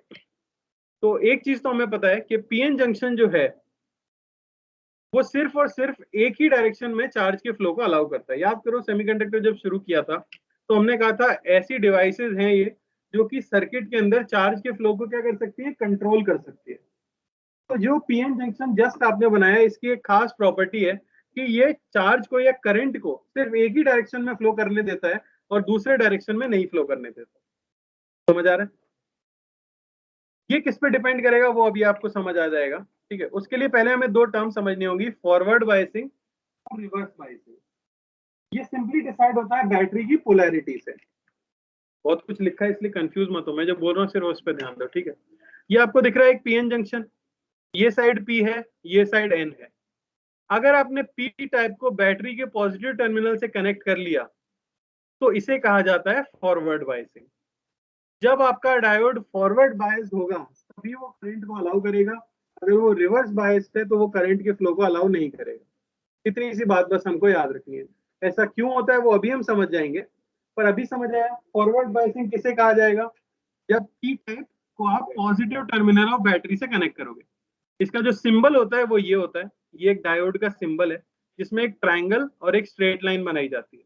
तो एक चीज तो हमें पता है कि पीएन जंक्शन जो है वो सिर्फ और सिर्फ एक ही डायरेक्शन में चार्ज के फ्लो को अलाउ करता है। याद करो सेमीकंडक्टर जब शुरू किया था तो हमने कहा था ऐसी डिवाइसेस हैं ये जो कि सर्किट के अंदर चार्ज के फ्लो को क्या कर सकती है, कंट्रोल कर सकती है। तो जो पीएन जंक्शन जस्ट आपने बनाया, इसकी एक खास प्रॉपर्टी है कि ये चार्ज को या करंट को सिर्फ एक ही डायरेक्शन में फ्लो करने देता है और दूसरे डायरेक्शन में नहीं फ्लो करने देता। समझ आ रहा है? ये किस पे डिपेंड करेगा वो अभी आपको समझ आ जाएगा, ठीक है। उसके लिए पहले हमें दो टर्म समझनी होगी, फॉरवर्ड बायसिंग और रिवर्स बायसिंग। ये सिंपली डिसाइड होता है बैटरी की पोलैरिटी से। बहुत कुछ लिखा है इसलिए कंफ्यूज मत हो, मैं जो बोल रहा हूँ सिर्फ उस पर ध्यान दो, ठीक है। ये आपको दिख रहा है एक पीएन जंक्शन, ये साइड पी है, ये साइड एन है। अगर आपने पी टाइप को बैटरी के पॉजिटिव टर्मिनल से कनेक्ट कर लिया तो इसे कहा जाता है फॉरवर्ड बायसिंग। जब आपका डायोड फॉरवर्ड बायस्ड होगा तभी वो करंट को अलाउ करेगा, अगर वो रिवर्स बायस्ड है तो वो करंट के फ्लो को अलाउ नहीं करेगा। इतनी सी बात बस हमको याद रखनी है। ऐसा क्यों होता है वो अभी हम समझ जाएंगे, पर अभी समझ आया फॉरवर्ड बायसिंग किसे कहा जाएगा, जब पी टाइप को आप पॉजिटिव टर्मिनल ऑफ बैटरी से कनेक्ट करोगे। इसका जो सिंबल होता है वो ये होता है, ये एक डायोड का सिंबल है जिसमें एक ट्राइंगल और एक स्ट्रेट लाइन बनाई जाती है।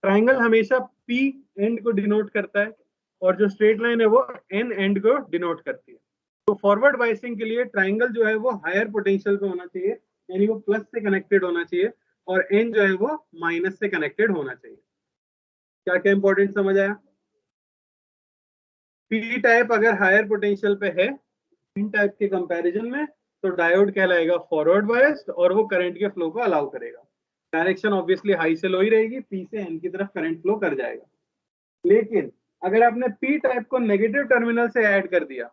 ट्राइंगल हमेशा पी एंड को डिनोट करता है और जो स्ट्रेट लाइन है वो एन एंड को डिनोट करती है। तो फॉरवर्ड बायसिंग के लिए ट्राइंगल जो है वो हायर पोटेंशियल पे होना चाहिए, यानी वो प्लस से कनेक्टेड होना चाहिए, और एन जो है वो माइनस से कनेक्टेड होना चाहिए। क्या क्या इंपॉर्टेंट समझ आया? पी टाइप अगर हायर पोटेंशियल पे है एन टाइप के कंपैरिजन में तो डायोड कहलाएगा फॉरवर्ड बायस्ड और वो करंट के फ्लो को अलाउ करेगा। डायरेक्शन ऑब्वियसली हाई से लो ही रहेगी, पी से एन की तरफ करंट फ्लो कर जाएगा। लेकिन अगर आपने पी टाइप को नेगेटिव टर्मिनल से ऐड कर दिया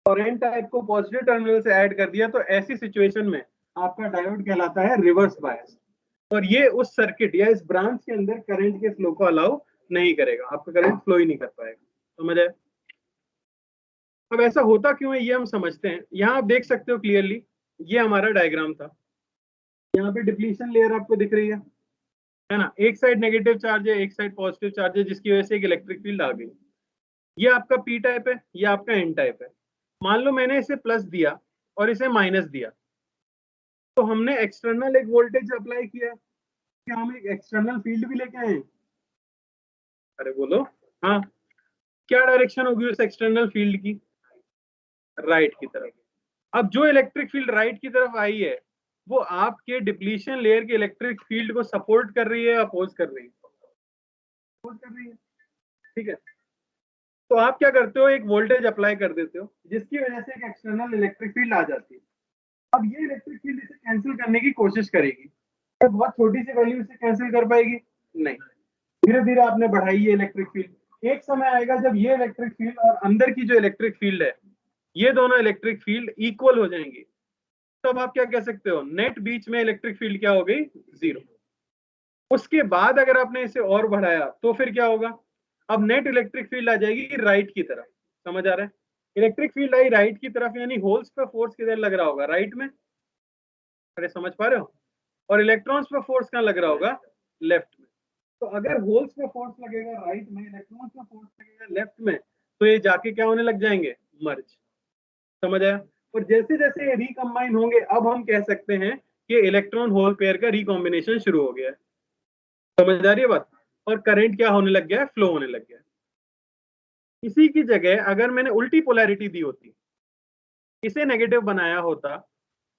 और एन टाइप को पॉजिटिव टर्मिनल से ऐड कर दिया तो ऐसी सिचुएशन में आपका डायोड कहलाता है रिवर्स बायस, और ये उस सर्किट या इस ब्रांच के अंदर करंट के फ्लो को अलाउ नहीं करेगा, आपका करंट फ्लो ही नहीं कर पाएगा। समझ आए? अब ऐसा होता क्यों है ये हम समझते हैं। यहाँ आप देख सकते हो क्लियरली, ये हमारा डायग्राम था। यहाँ पे डिप्लीशन लेयर आपको दिख रही है ना, एक साइड नेगेटिव चार्ज है एक साइड पॉजिटिव चार्ज है जिसकी वजह से एक इलेक्ट्रिक फील्ड आ गई। ये आपका पी टाइप है, ये आपका एन टाइप है। मान लो मैंने इसे प्लस दिया और इसे माइनस दिया, तो हमने एक्सटर्नल एक वोल्टेज अप्लाई किया, क्या हम एक एक्सटर्नल फील्ड भी लेके आए? अरे बोलो हाँ। क्या डायरेक्शन होगी उस एक्सटर्नल फील्ड की? राइट की तरफ। अब जो इलेक्ट्रिक फील्ड राइट की तरफ आई है वो आपके डिप्लीशन लेयर के इलेक्ट्रिक फील्ड को सपोर्ट कर रही है या अपोज कर रही है? अपोज कर रही है, ठीक है। तो आप क्या करते हो, एक वोल्टेज अप्लाई कर देते हो जिसकी वजह से एक एक्सटर्नल इलेक्ट्रिक फील्ड आ जाती है। अब ये इलेक्ट्रिक फील्ड इसे कैंसिल करने की कोशिश करेगी, तो बहुत छोटी सी वैल्यू इसे कैंसिल कर पाएगी? नहीं। धीरे धीरे आपने बढ़ाई ये इलेक्ट्रिक फील्ड, एक समय आएगा जब ये इलेक्ट्रिक फील्ड और अंदर की जो इलेक्ट्रिक फील्ड है ये दोनों इलेक्ट्रिक फील्ड इक्वल हो जाएंगी। तब आप क्या कह सकते हो, नेट बीच में इलेक्ट्रिक फील्ड क्या हो गई? जीरो। उसके बाद अगर आपने इसे और बढ़ाया तो फिर क्या होगा, अब नेट इलेक्ट्रिक फील्ड आ जाएगी राइट की तरफ। समझ आ रहा है? इलेक्ट्रिक फील्ड आई राइट की तरफ, यानी होल्स पे फोर्स किधर लग रहा होगा? राइट में। अरे समझ पा रहे हो? और इलेक्ट्रॉन्स पे फोर्स कहाँ लग रहा होगा? लेफ्ट में। तो अगर होल्स पे फोर्स लगेगा राइट में, इलेक्ट्रॉन्स पे फोर्स लगेगा लेफ्ट में, तो ये जाके क्या होने लग जाएंगे? मर्ज। समझ आया? और जैसे जैसे ये रिकम्बाइन होंगे अब हम कह सकते हैं कि इलेक्ट्रॉन होल पेयर का रिकॉम्बिनेशन शुरू हो गया है। समझ आ रही है बात? और करंट क्या होने लग गया है? फ्लो होने लग गया है। इसी की जगह अगर मैंने उल्टी पोलैरिटी दी होती, इसे नेगेटिव बनाया होता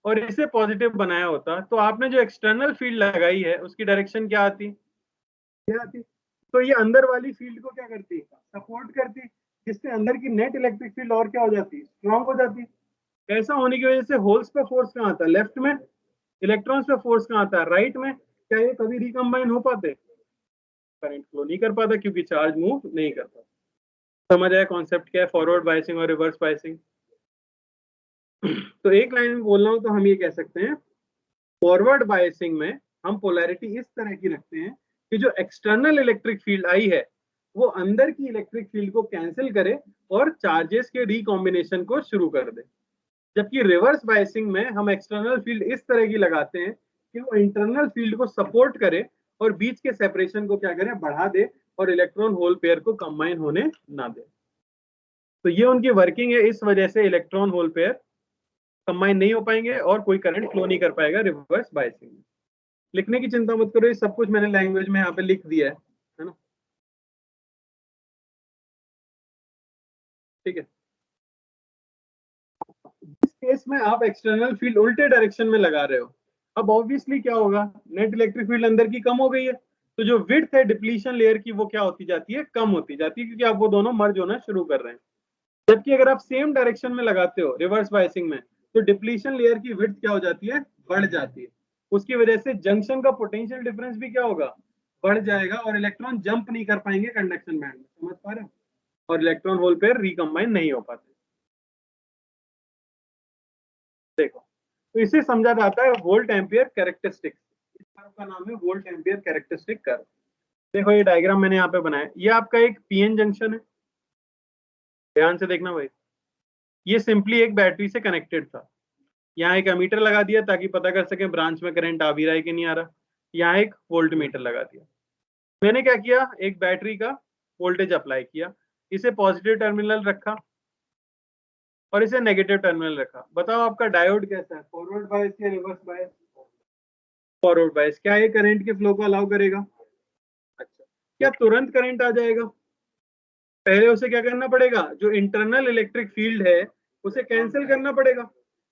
और इसे पॉजिटिव बनाया होता, तो आपने जो एक्सटर्नल फील्ड लगाई है उसकी डायरेक्शन क्या आती? क्या आती? तो ये अंदर वाली फील्ड को क्या करती? सपोर्ट करती, जिससे अंदर की नेट इलेक्ट्रिक फील्ड और क्या हो जाती? स्ट्रॉन्ग हो जाती। ऐसा होने की वजह से होल्स पे फोर्स कहाँ आता है? लेफ्ट में। इलेक्ट्रॉन्स पे फोर्स कहाँ आता है? राइट में। क्या ये कभी रिकम्बाइन हो पाते? करंट फ्लो नहीं कर पाता क्योंकि चार्ज मूव नहीं करता। समझ आया कॉन्सेप्ट क्या है फॉरवर्ड बायसिंग और रिवर्स बायसिंग? तो एक लाइन में बोल रहा हूं तो हम ये कह सकते हैं फॉरवर्ड बायसिंग में हम पोलैरिटी इस तरह की रखते हैं कि जो एक्सटर्नल इलेक्ट्रिक फील्ड आई है वो अंदर की इलेक्ट्रिक फील्ड को कैंसिल करे और चार्जेस के रिकॉम्बिनेशन को शुरू कर दे। जबकि रिवर्स बायसिंग में हम एक्सटर्नल फील्ड इस तरह की लगाते हैं कि वो इंटरनल फील्ड को सपोर्ट करे और बीच के सेपरेशन को क्या करे, बढ़ा दे और इलेक्ट्रॉन होल पेयर को कंबाइन होने ना दे। तो ये उनकी वर्किंग है, इस वजह से इलेक्ट्रॉन होल पेयर कंबाइन नहीं हो पाएंगे और कोई करंट फ्लो नहीं कर पाएगा रिवर्स बायसिंग में। लिखने की चिंता मत करो, ये सब कुछ मैंने लैंग्वेज में यहाँ पे लिख दिया है ना? ठीक है। इस केस में आप एक्सटर्नल फील्ड उल्टे डायरेक्शन में लगा रहे हो, अब ऑब्वियसली क्या होगा, नेट इलेक्ट्रिक फील्ड अंदर की कम हो गई है, तो जो विड्थ है डिप्लीशन लेयर की वो क्या होती जाती है, कम होती जाती है, क्योंकि आप वो दोनों मर्ज होना शुरू कर रहे हैं। जबकि अगर आप सेम डायरेक्शन में लगाते हो रिवर्स बायसिंग में, तो डिप्लीशन लेयर की विड्थ क्या हो जाती है, बढ़ जाती है। उसकी वजह से जंक्शन का पोटेंशियल डिफरेंस भी क्या होगा, बढ़ जाएगा और इलेक्ट्रॉन जंप नहीं कर पाएंगे कंडक्शन बैंड में। समझ पा रहे हो? और इलेक्ट्रॉन होल पेयर रिकंबाइन नहीं हो पाते। देखो, तो इसे समझा जाता है वोल्ट एम्पियर कैरेक्टरिस्टिक। इस कर्व का नाम है वोल्ट एम्पियर कैरेक्टरिस्टिक कर्व। देखो ये डायग्राम मैंने यहाँ पे बनाया, ये आपका एक पीएन जंक्शन है, ध्यान से देखना भाई। ये सिंपली एक बैटरी से कनेक्टेड था, यहाँ एक एमीटर लगा दिया ताकि पता कर सके ब्रांच में करंट आ भी रहा है कि नहीं आ रहा। यहाँ एक वोल्ट मीटर लगा दिया। मैंने क्या किया, एक बैटरी का वोल्टेज अप्लाई किया, इसे पॉजिटिव टर्मिनल रखा और इसे नेगेटिव टर्मिनल रखा। बताओ आपका डायोड कैसा है, फॉरवर्ड बायस या रिवर्स बायस? Forward bias. क्या ये करंट के फ्लो को अलाउ करेगा? अच्छा, क्या तुरंत करंट आ जाएगा? पहले उसे क्या करना पड़ेगा, जो इंटरनल इलेक्ट्रिक फील्ड है उसे कैंसिल करना पड़ेगा।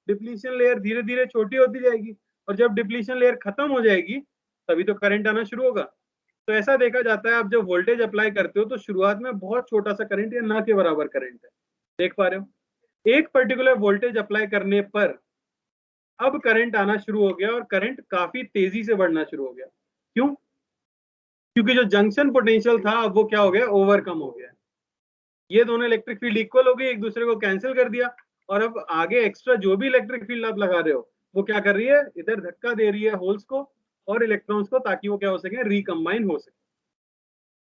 डिप्लीशन लेयर धीरे धीरे छोटी होती जाएगी और जब डिप्लीशन लेयर खत्म हो जाएगी तभी तो करंट आना शुरू होगा। तो ऐसा देखा जाता है, आप जब वोल्टेज अप्लाई करते हो तो शुरुआत में बहुत छोटा सा करंट या ना के बराबर करंट है, देख पा रहे हो? एक पर्टिकुलर वोल्टेज अप्लाई करने पर अब करंट आना शुरू हो गया और करंट काफी तेजी से बढ़ना शुरू हो गया। क्यों? क्योंकि जो जंक्शन पोटेंशियल था अब वो क्या हो गया, ओवरकम हो गया। ये दोनों इलेक्ट्रिक फील्ड इक्वल हो गई, एक दूसरे को कैंसिल कर दिया और अब आगे एक्स्ट्रा जो भी इलेक्ट्रिक फील्ड आप लगा रहे हो वो क्या कर रही है, इधर धक्का दे रही है होल्स को और इलेक्ट्रॉन्स को, ताकि वो क्या हो सके, रिकंबाइन हो सके।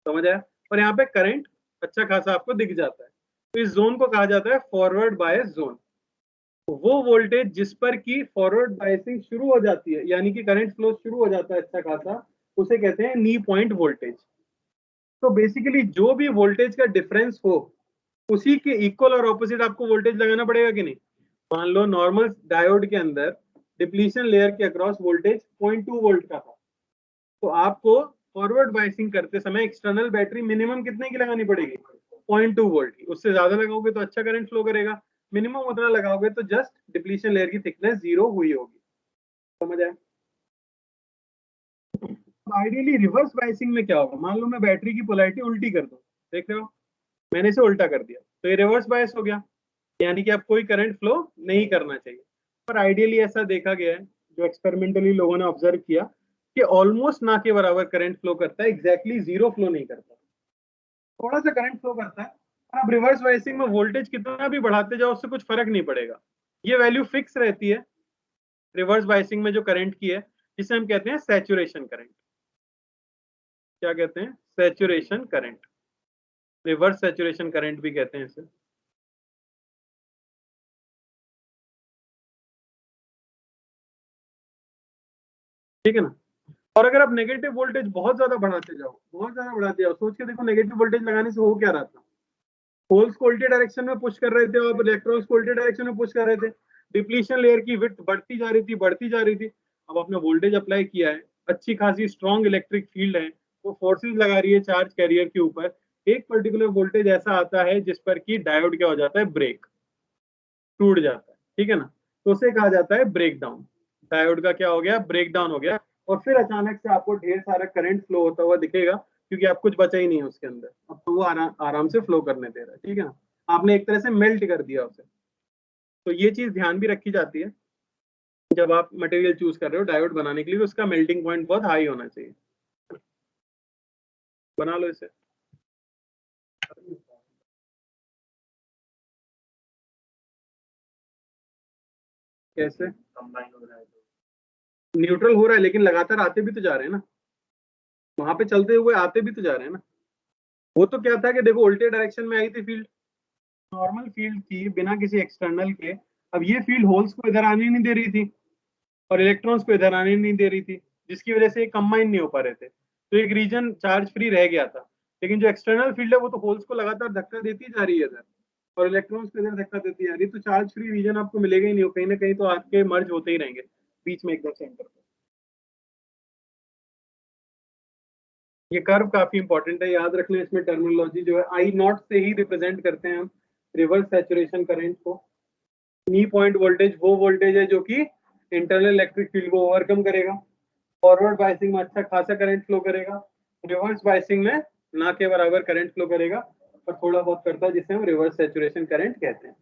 समझ आया? और यहाँ पे करंट अच्छा खासा आपको दिख जाता है। तो इस जोन को कहा जाता है फॉरवर्ड बायस जोन। वो वोल्टेज जिस पर की फॉरवर्ड बायसिंग शुरू हो जाती है, यानी कि करंट फ्लो शुरू हो जाता है अच्छा खासा, उसे कहते हैं नी पॉइंट वोल्टेज। तो बेसिकली जो भी वोल्टेज का डिफरेंस हो उसी के इक्वल और ऑपोजिट आपको वोल्टेज लगाना पड़ेगा कि नहीं। मान लो नॉर्मल डायोड के अंदर डिप्लीशन लेयर के अक्रॉस वोल्टेज 0.2 वोल्ट का था, तो आपको फॉरवर्ड बायसिंग करते समय एक्सटर्नल बैटरी मिनिमम कितने की लगानी पड़ेगी, 0.2 वोल्ट की। उससे ज्यादा लगाओगे तो अच्छा करंट फ्लो करेगा, मिनिमम उतना लगाओगे तो जस्ट डिप्लीशन लेयर की थिकनेस 0 हुई होगी। समझ आया? आइडियली रिवर्स बायसिंग में क्या होगा, मान लो मैं बैटरी की पोलैरिटी उल्टी कर दूं, देख रहे हो मैंने इसे उल्टा कर दिया, तो ये रिवर्स बायस हो गया, यानी कि अब कोई करंट फ्लो नहीं करना चाहिए। पर आइडियली ऐसा देखा गया है, जो एक्सपेरिमेंटली लोगों ने ऑब्जर्व किया, कि ऑलमोस्ट ना के बराबर करंट फ्लो करता है, एग्जैक्टली जीरो फ्लो नहीं करता, थोड़ा सा करंट फ्लो करता है। और अब रिवर्स बायसिंग में वोल्टेज कितना भी बढ़ाते जाओ उससे कुछ फर्क नहीं पड़ेगा, ये वैल्यू फिक्स रहती है रिवर्स बायसिंग में जो करंट की है, जिसे हम कहते हैं सैचुरेशन करंट। क्या कहते हैं, saturation current, reverse saturation current भी कहते हैं इसे। ठीक है ना? और अगर आप नेगेटिव वोल्टेज बहुत ज्यादा बढ़ाते जाओ, बहुत ज्यादा बढ़ाते जाओ, सोच के देखो नेगेटिव वोल्टेज लगाने से हो क्या रहा था, होल्स को उल्टे डायरेक्शन में पुश कर रहे थे और इलेक्ट्रॉन्स को उल्टे डायरेक्शन में पुश कर रहे थे, डिप्लीशन लेयर की विड्थ बढ़ती जा रही थी, बढ़ती जा रही थी। अब आपने वोल्टेज अप्लाई किया है, अच्छी खासी स्ट्रॉन्ग इलेक्ट्रिक फील्ड है, वो फोर्सेज लगा रही है चार्ज कैरियर के ऊपर, एक पर्टिकुलर वोल्टेज ऐसा आता है जिस पर कि डायोड क्या हो जाता है, ब्रेक, टूट जाता है। ठीक है ना? तो उसे कहा जाता है ब्रेक डाउन। डायोड का क्या हो गया, ब्रेक डाउन हो गया, और फिर अचानक से आपको ढेर सारा करंट फ्लो होता हुआ दिखेगा, क्योंकि अब कुछ बचा ही नहीं है उसके अंदर, अब तो वो आराम से फ्लो करने दे रहा है। ठीक है ना? आपने एक तरह से मेल्ट कर दिया उसे। तो ये चीज ध्यान भी रखी जाती है जब आप मटेरियल चूज कर रहे हो डायोड बनाने के लिए, उसका मेल्टिंग पॉइंट बहुत हाई होना चाहिए। बना लो इसे। कैसे कंबाइन हो रहा है? न्यूट्रल हो रहा है लेकिन लगातार आते भी तो जा रहे हैं ना, वहां पे चलते हुए आते भी तो जा रहे हैं ना। वो तो क्या था कि देखो उल्टे डायरेक्शन में आई थी फील्ड, नॉर्मल फील्ड थी बिना किसी एक्सटर्नल के। अब ये फील्ड होल्स को इधर आने नहीं दे रही थी और इलेक्ट्रॉन्स को इधर आने नहीं दे रही थी, जिसकी वजह से कंबाइन नहीं हो पा रहे थे, तो एक रीजन चार्ज फ्री रह गया था। लेकिन जो एक्सटर्नल फील्ड है वो तो होल्स को लगातार धक्का देती जा रही है इधर, और इलेक्ट्रॉन्स को इधर धक्का देती जा रही है, तो चार्ज फ्री रीजन आपको मिलेगा ही नहीं, कहीं ना कहीं तो आपके मर्ज होते ही रहेंगे बीच में एकदम सेंटर पे। ये कर्व काफी इंपॉर्टेंट है, याद रखना। इसमें टर्मिनोलॉजी जो है आई नॉट से ही रिप्रेजेंट करते हैं हम रिवर्स सैचुरेशन करंट को। नी पॉइंट वोल्टेज वो वोल्टेज है जो कि इंटरनल इलेक्ट्रिक फील्ड को ओवरकम करेगा। फॉरवर्ड बायसिंग में अच्छा खासा करंट फ्लो करेगा, रिवर्स बायसिंग में ना के बराबर करंट फ्लो करेगा और थोड़ा बहुत करता है, जिसे हम रिवर्स सैचुरेशन करंट कहते हैं।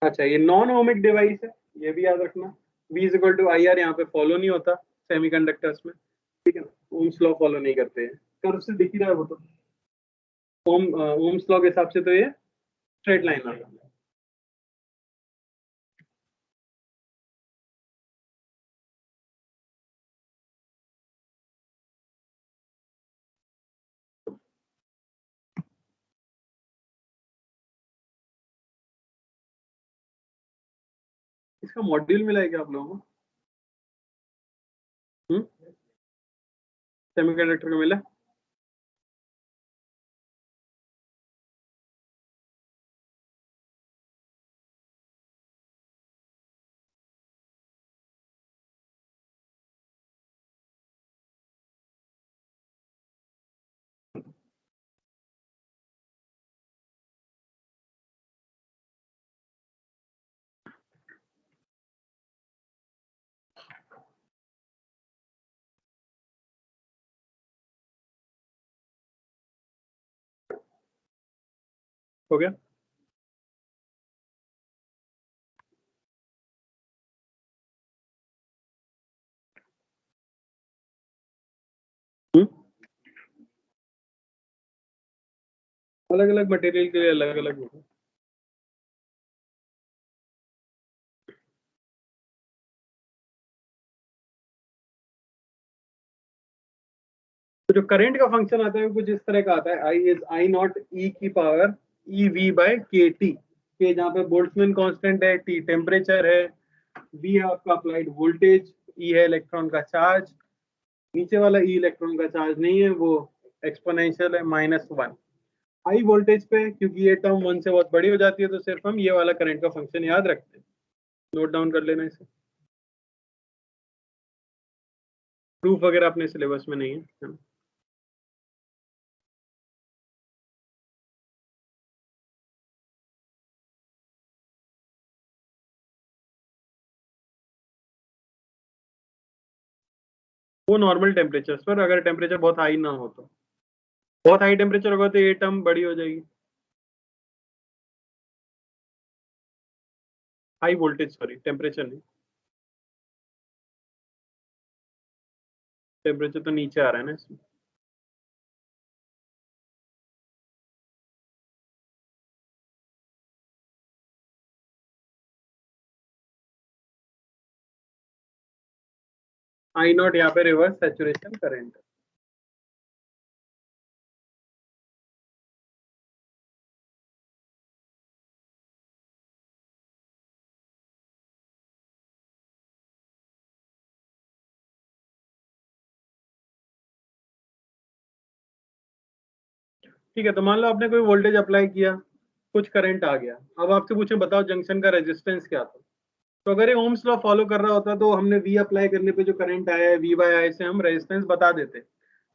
अच्छा, ये नॉन ओमिक डिवाइस है, ये भी याद रखना। V is equal to I R यहाँ पे फॉलो नहीं होता सेमीकंडक्टर्स में, ठीक है ना, ओम्स लॉ फॉलो नहीं करते हैं। कर्व से दिख ही रहा है वो तो, ओम्स लॉ के हिसाब से तो ये स्ट्रेट लाइन आता है। इसका मॉड्यूल मिला है क्या आप लोगों को? सेमीकंडक्टर का मिला? हो गया? अलग अलग मटेरियल के लिए अलग अलग होगा। तो जो करंट का फंक्शन आता है वो कुछ इस तरह का आता है, आई इज आई नॉट ई की पावर ई वी बाय के टी, के जहाँ पे बोल्ट्जमैन कांस्टेंट है, टी टेम्परेचर है, वी है आपका अप्लाइड वोल्टेज, ई है इलेक्ट्रॉन का चार्ज, नीचे वाला ई इलेक्ट्रॉन का चार्ज नहीं है, वो एक्सपोनेंशियल है -1। हाई वोल्टेज पे क्योंकि ये टर्म 1 से बहुत बड़ी हो जाती है तो सिर्फ हम ये वाला करंट का फंक्शन याद रखते हैं, नोट डाउन कर लेना इसे। प्रूफ वगैरह अपने सिलेबस में नहीं है। वो नॉर्मल टेम्परेचर पर, अगर टेम्परेचर बहुत हाई ना हो तो, बहुत हाई टेम्परेचर होगा तो ये टर्म बड़ी हो जाएगी। हाई वोल्टेज, सॉरी टेम्परेचर नहीं, टेम्परेचर तो नीचे आ रहा है ना इसमें। आई नॉट यहाँ पे रिवर्स सैचुरेशन करंट। ठीक है, तो मान लो आपने कोई वोल्टेज अप्लाई किया, कुछ करंट आ गया, अब आपसे पूछे बताओ जंक्शन का रेजिस्टेंस क्या था। तो अगर ये ओम्स लॉ फॉलो कर रहा होता तो हमने वी अप्लाई करने पे जो करंट आया है वी बाय आई से हम रेजिस्टेंस बता देते,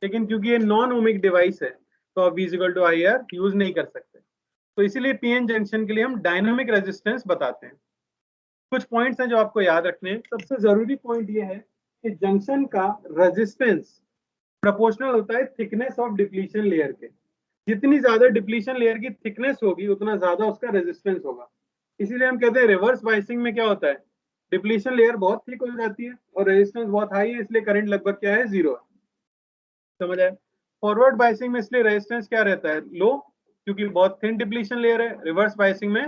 लेकिन क्योंकि ये नॉन ओमिक डिवाइस है तो आप V equal to I R use नहीं कर सकते, तो इसीलिए पीएन जंक्शन के लिए हम डायनामिक रेजिस्टेंस बताते हैं। कुछ पॉइंट्स हैं जो आपको याद रखने हैं। सबसे जरूरी पॉइंट ये है कि जंक्शन का रेजिस्टेंस प्रोपोर्शनल होता है थिकनेस ऑफ डिप्लीशन लेयर के। जितनी ज्यादा डिप्लीशन लेयर की थिकनेस होगी उतना ज्यादा उसका रेजिस्टेंस होगा। इसीलिए हम कहते हैं रिवर्स बायसिंग में क्या होता है, डिप्लीशन लेयर बहुत थिक हो जाती है और रेजिस्टेंस बहुत हाई है, इसलिए करंट लगभग क्या है, जीरो है। समझ आए। फॉरवर्ड बायसिंग में इसलिए रेजिस्टेंस क्या रहता है, लो, क्योंकि बहुत थिन डिप्लीशन लेयर है। रिवर्स बायसिंग में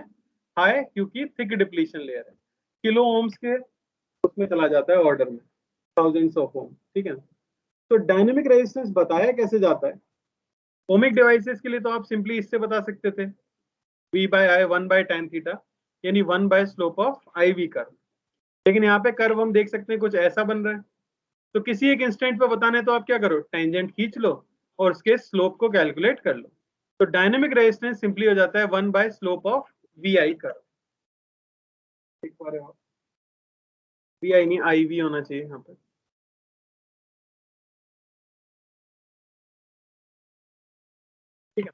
हाई, क्योंकि थिक डिप्लीशन लेयर है। किलो ओम्स के उसमें चला जाता है ऑर्डर में, थाउजेंड्स ऑफ ओम। ठीक है, तो डायनेमिक रेजिस्टेंस बताया कैसे जाता है। ओमिक डिवाइसेस के लिए तो आप सिंपली इससे बता सकते थे, V by I 1 by tan theta, यानी 1 by slope of I V curve. लेकिन यहाँ पे कर्व हम देख सकते हैं कुछ ऐसा बन रहा है, तो किसी एक इंस्टेंट पे बताना है तो आप क्या करो, टेंजेंट खींच लो और उसके स्लोप को कैलकुलेट कर लो। तो डायनेमिक रेजिस्टेंस सिंपली हो जाता है 1 by slope of V I curve. देख पा रहे हो, वी आई नहीं, आई वी होना चाहिए यहाँ पे। ठीक है,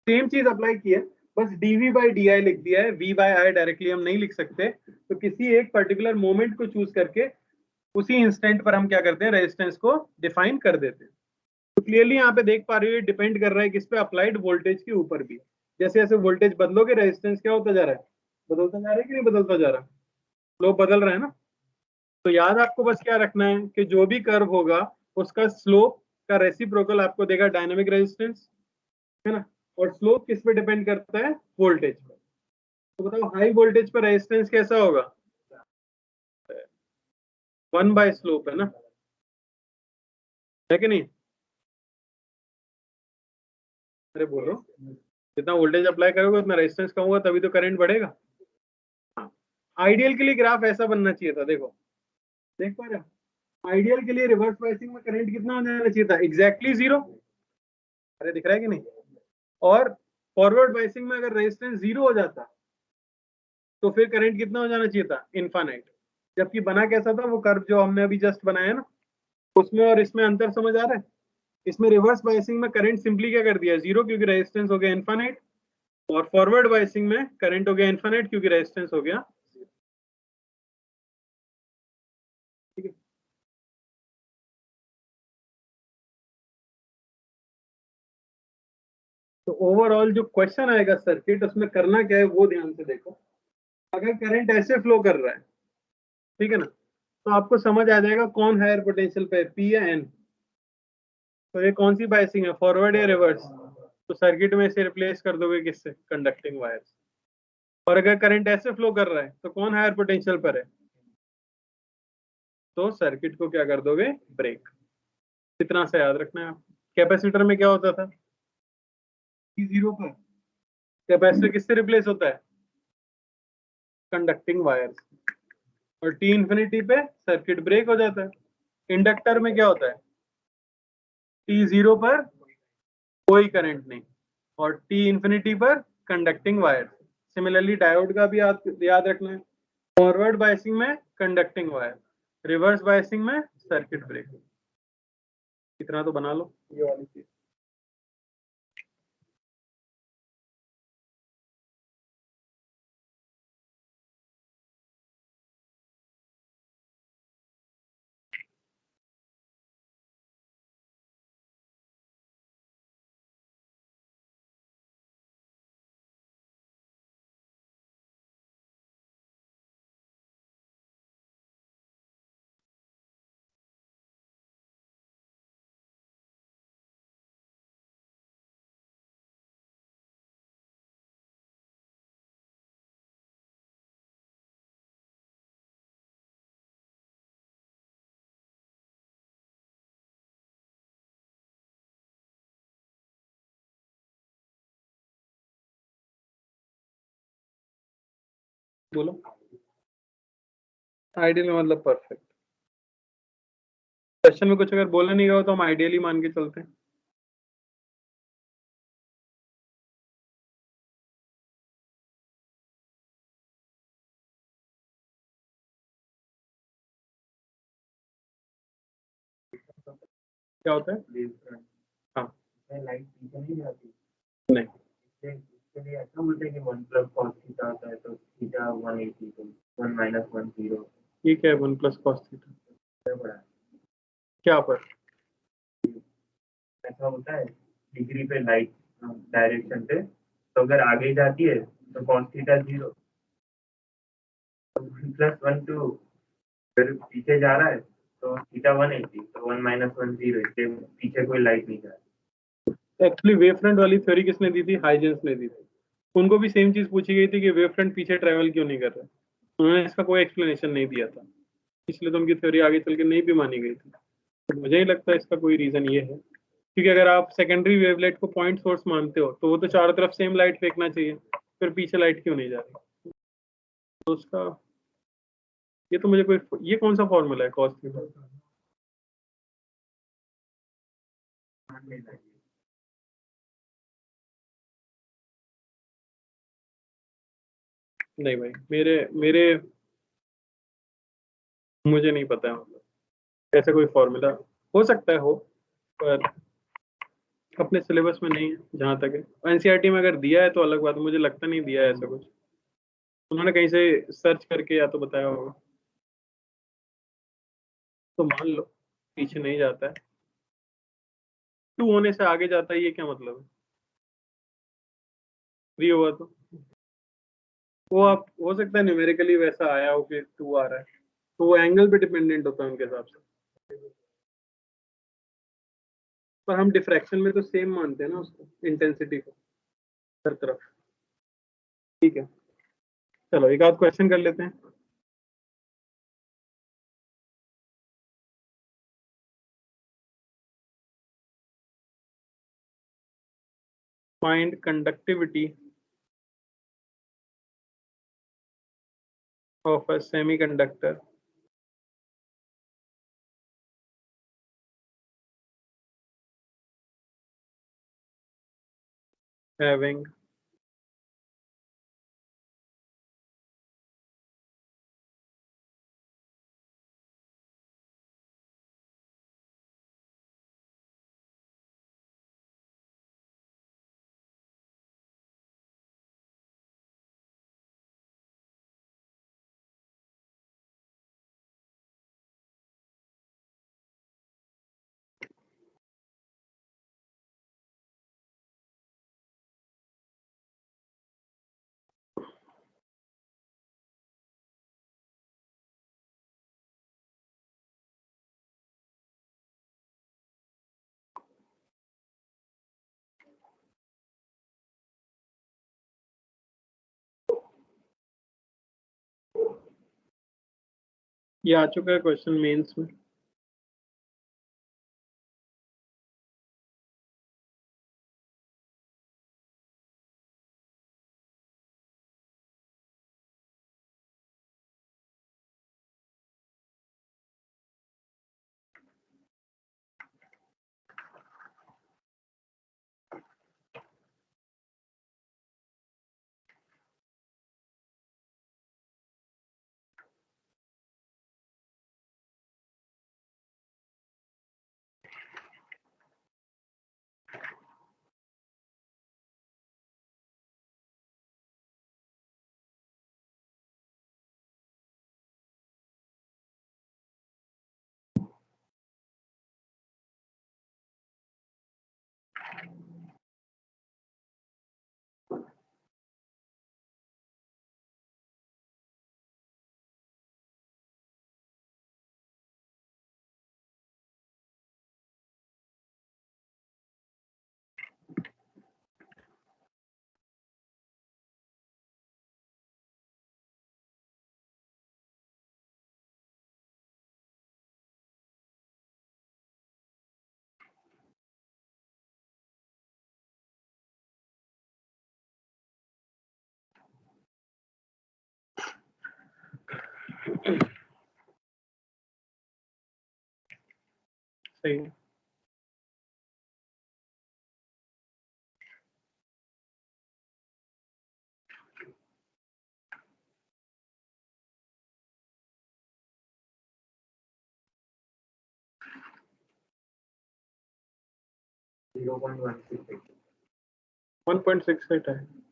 सेम चीज अप्लाई की है, बस dv बाई डी आई लिख दिया है, v बाय आई डायरेक्टली हम नहीं लिख सकते। तो किसी एक पर्टिकुलर मोमेंट को चूज करके उसी इंस्टेंट पर हम क्या करते हैं, रेजिस्टेंस को डिफाइन कर देते हैं। तो क्लियरली यहाँ पे देख पा रहे हो, डिपेंड कर रहा है किस पे, अप्लाइड वोल्टेज के ऊपर भी। जैसे जैसे वोल्टेज बदलोगे रेजिस्टेंस क्या होता जा रहा है, बदलता जा रहा है कि नहीं बदलता जा रहा, स्लोप बदल रहा है ना। तो याद आपको बस क्या रखना है कि जो भी कर्व होगा उसका स्लोप का रेसिप्रोकल आपको देगा डायनेमिक रेजिस्टेंस, है ना। और स्लोप किस पे डिपेंड करता है, वोल्टेज पर। तो बताओ हाई वोल्टेज पर रेजिस्टेंस कैसा होगा, 1 बाय स्लोप है ना, है कि नहीं। अरे बोलो, जितना वोल्टेज अप्लाई करोगे उतना रेजिस्टेंस कम होगा, तभी तो करंट बढ़ेगा। हाँ, आइडियल के लिए ग्राफ ऐसा बनना चाहिए था, देखो देख पा रहे हो, आइडियल के लिए रिवर्स बायसिंग में करंट कितना हो जाना चाहिए था, एग्जैक्टली जीरो। अरे दिख रहा है कि नहीं। और फॉरवर्ड बायसिंग में अगर रेजिस्टेंस जीरो हो जाता तो फिर करंट कितना हो जाना चाहिए था, इनफाइनाइट। जबकि बना कैसा था वो कर्व जो हमने अभी जस्ट बनाया ना, उसमें और इसमें अंतर समझ आ रहा है। इसमें रिवर्स बायसिंग में करंट सिंपली क्या कर दिया, जीरो, क्योंकि रेजिस्टेंस हो गया इनफाइनाइट। और फॉरवर्ड बायसिंग में करंट हो गया इनफाइनाइट, क्योंकि रेजिस्टेंस हो गया। ठीक है, तो ओवरऑल जो क्वेश्चन आएगा सर्किट, उसमें करना क्या है वो ध्यान से देखो। अगर करंट ऐसे फ्लो कर रहा है, ठीक है ना, तो आपको समझ आ जाएगा कौन हायर पोटेंशियल पे, पी या एन। तो ये कौन सी बायसिंग है, फॉरवर्ड या रिवर्स। तो सर्किट में इसे रिप्लेस कर दोगे किससे, कंडक्टिंग वायर। और अगर करंट ऐसे फ्लो कर रहा है तो कौन हायर पोटेंशियल पर है, तो सर्किट को क्या कर दोगे, ब्रेक। इतना सा याद रखना है आप। कैपेसिटर में क्या होता था, T0 पर कैपेसिटर किससे रिप्लेस होता है, कंडक्टिंग वायर। और टी इंफिनिटी पे सर्किट ब्रेक हो जाता है। इंडक्टर में क्या होता है, T0 पर कोई करंट नहीं और टी इंफिनिटी पर कंडक्टिंग वायर। सिमिलरली डायोड का भी याद रखना है, फॉरवर्ड बायसिंग में कंडक्टिंग वायर, रिवर्स बायसिंग में सर्किट ब्रेक। इतना तो बना लो ये वाली चीज। बोलो, आइडियल मतलब परफेक्ट। क्वेश्चन में कुछ अगर बोला नहीं गया हो तो हम आइडियली मान के चलते हैं। क्या होता है, हाँ लाइट नहीं जाती, नहीं, इसके लिए ऐसा बोलते हैं कि 1 प्लस कॉस थीटा होता है, तो थीटा 180 तो 1 माइनस 1 0। ठीक है, 1 प्लस कॉस थीटा बड़ा क्या पर, ऐसा होता है डिग्री पे लाइट डायरेक्शन पे, तो अगर आगे जाती है तो कॉस थीटा 0, 1+1 2 फिर पीछे जा रहा है तो थीटा 180 तो 1 - 1 0 इससे पीछे कोई लाइट नहीं जा रहा। एक्चुअली वेव फ्रंट वाली थ्योरी किसने दी थी? हाइजेंस ने दी थी। उनको भी सेम चीज पूछी गई थी कि वेव फ्रंट पीछे ट्रेवल क्यों नहीं कर रहा। उन्होंने इसका कोई एक्सप्लेनेशन नहीं दिया था, इसलिए तो उनकी थ्योरी आगे चल के नहीं भी मानी गई थी। तो मुझे ही लगता है इसका कोई रीजन ये है, क्योंकि अगर आप सेकेंडरी वेवलेट को पॉइंट सोर्स मानते हो तो वो तो चारों तरफ सेम लाइट फेंकना चाहिए, फिर पीछे लाइट क्यों नहीं जा रही? तो उसका ये तो मुझे कोई, ये कौन सा फॉर्मूला है कॉस थीटा? नहीं भाई, मेरे मेरे मुझे नहीं पता है, मतलब ऐसा कोई फॉर्मूला हो सकता है हो, पर अपने सिलेबस में नहीं है जहां तक है। एनसीईआरटी में अगर दिया है तो अलग बात है, मुझे लगता नहीं दिया है ऐसा कुछ। उन्होंने कहीं से सर्च करके या तो बताया होगा, तो मान लो पीछे नहीं जाता है। 2 होने से आगे जाता है, ये क्या मतलब है? 3 हुआ तो वो आप हो सकता है न्यूमेरिकली वैसा आया हो कि 2 आ रहा है, तो वो एंगल पे डिपेंडेंट होता है उनके हिसाब से। पर हम डिफ्रैक्शन में तो सेम मानते हैं ना उसको, इंटेंसिटी को हर तरफ। ठीक है, चलो एक आध क्वेश्चन कर लेते हैं। Find conductivity of a semiconductor having ये आ चुका है क्वेश्चन मेंस में। सही है। जीरो पॉइंट 168 1.68 है।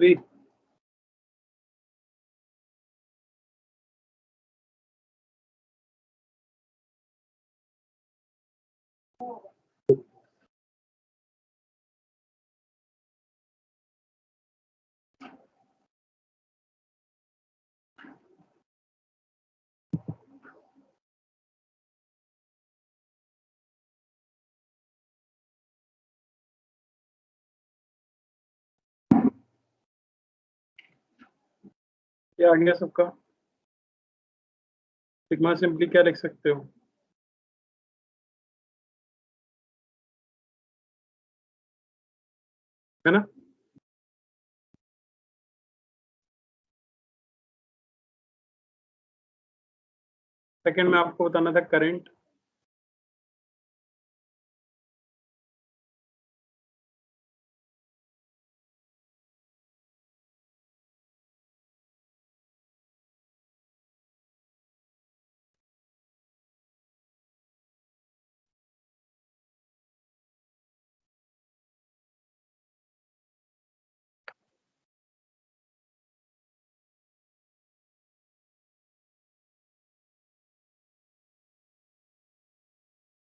3 क्या आ गया सबका? सिग्मा सिंपली क्या लिख सकते हो? है ना? सेकंड में आपको बताना था करंट।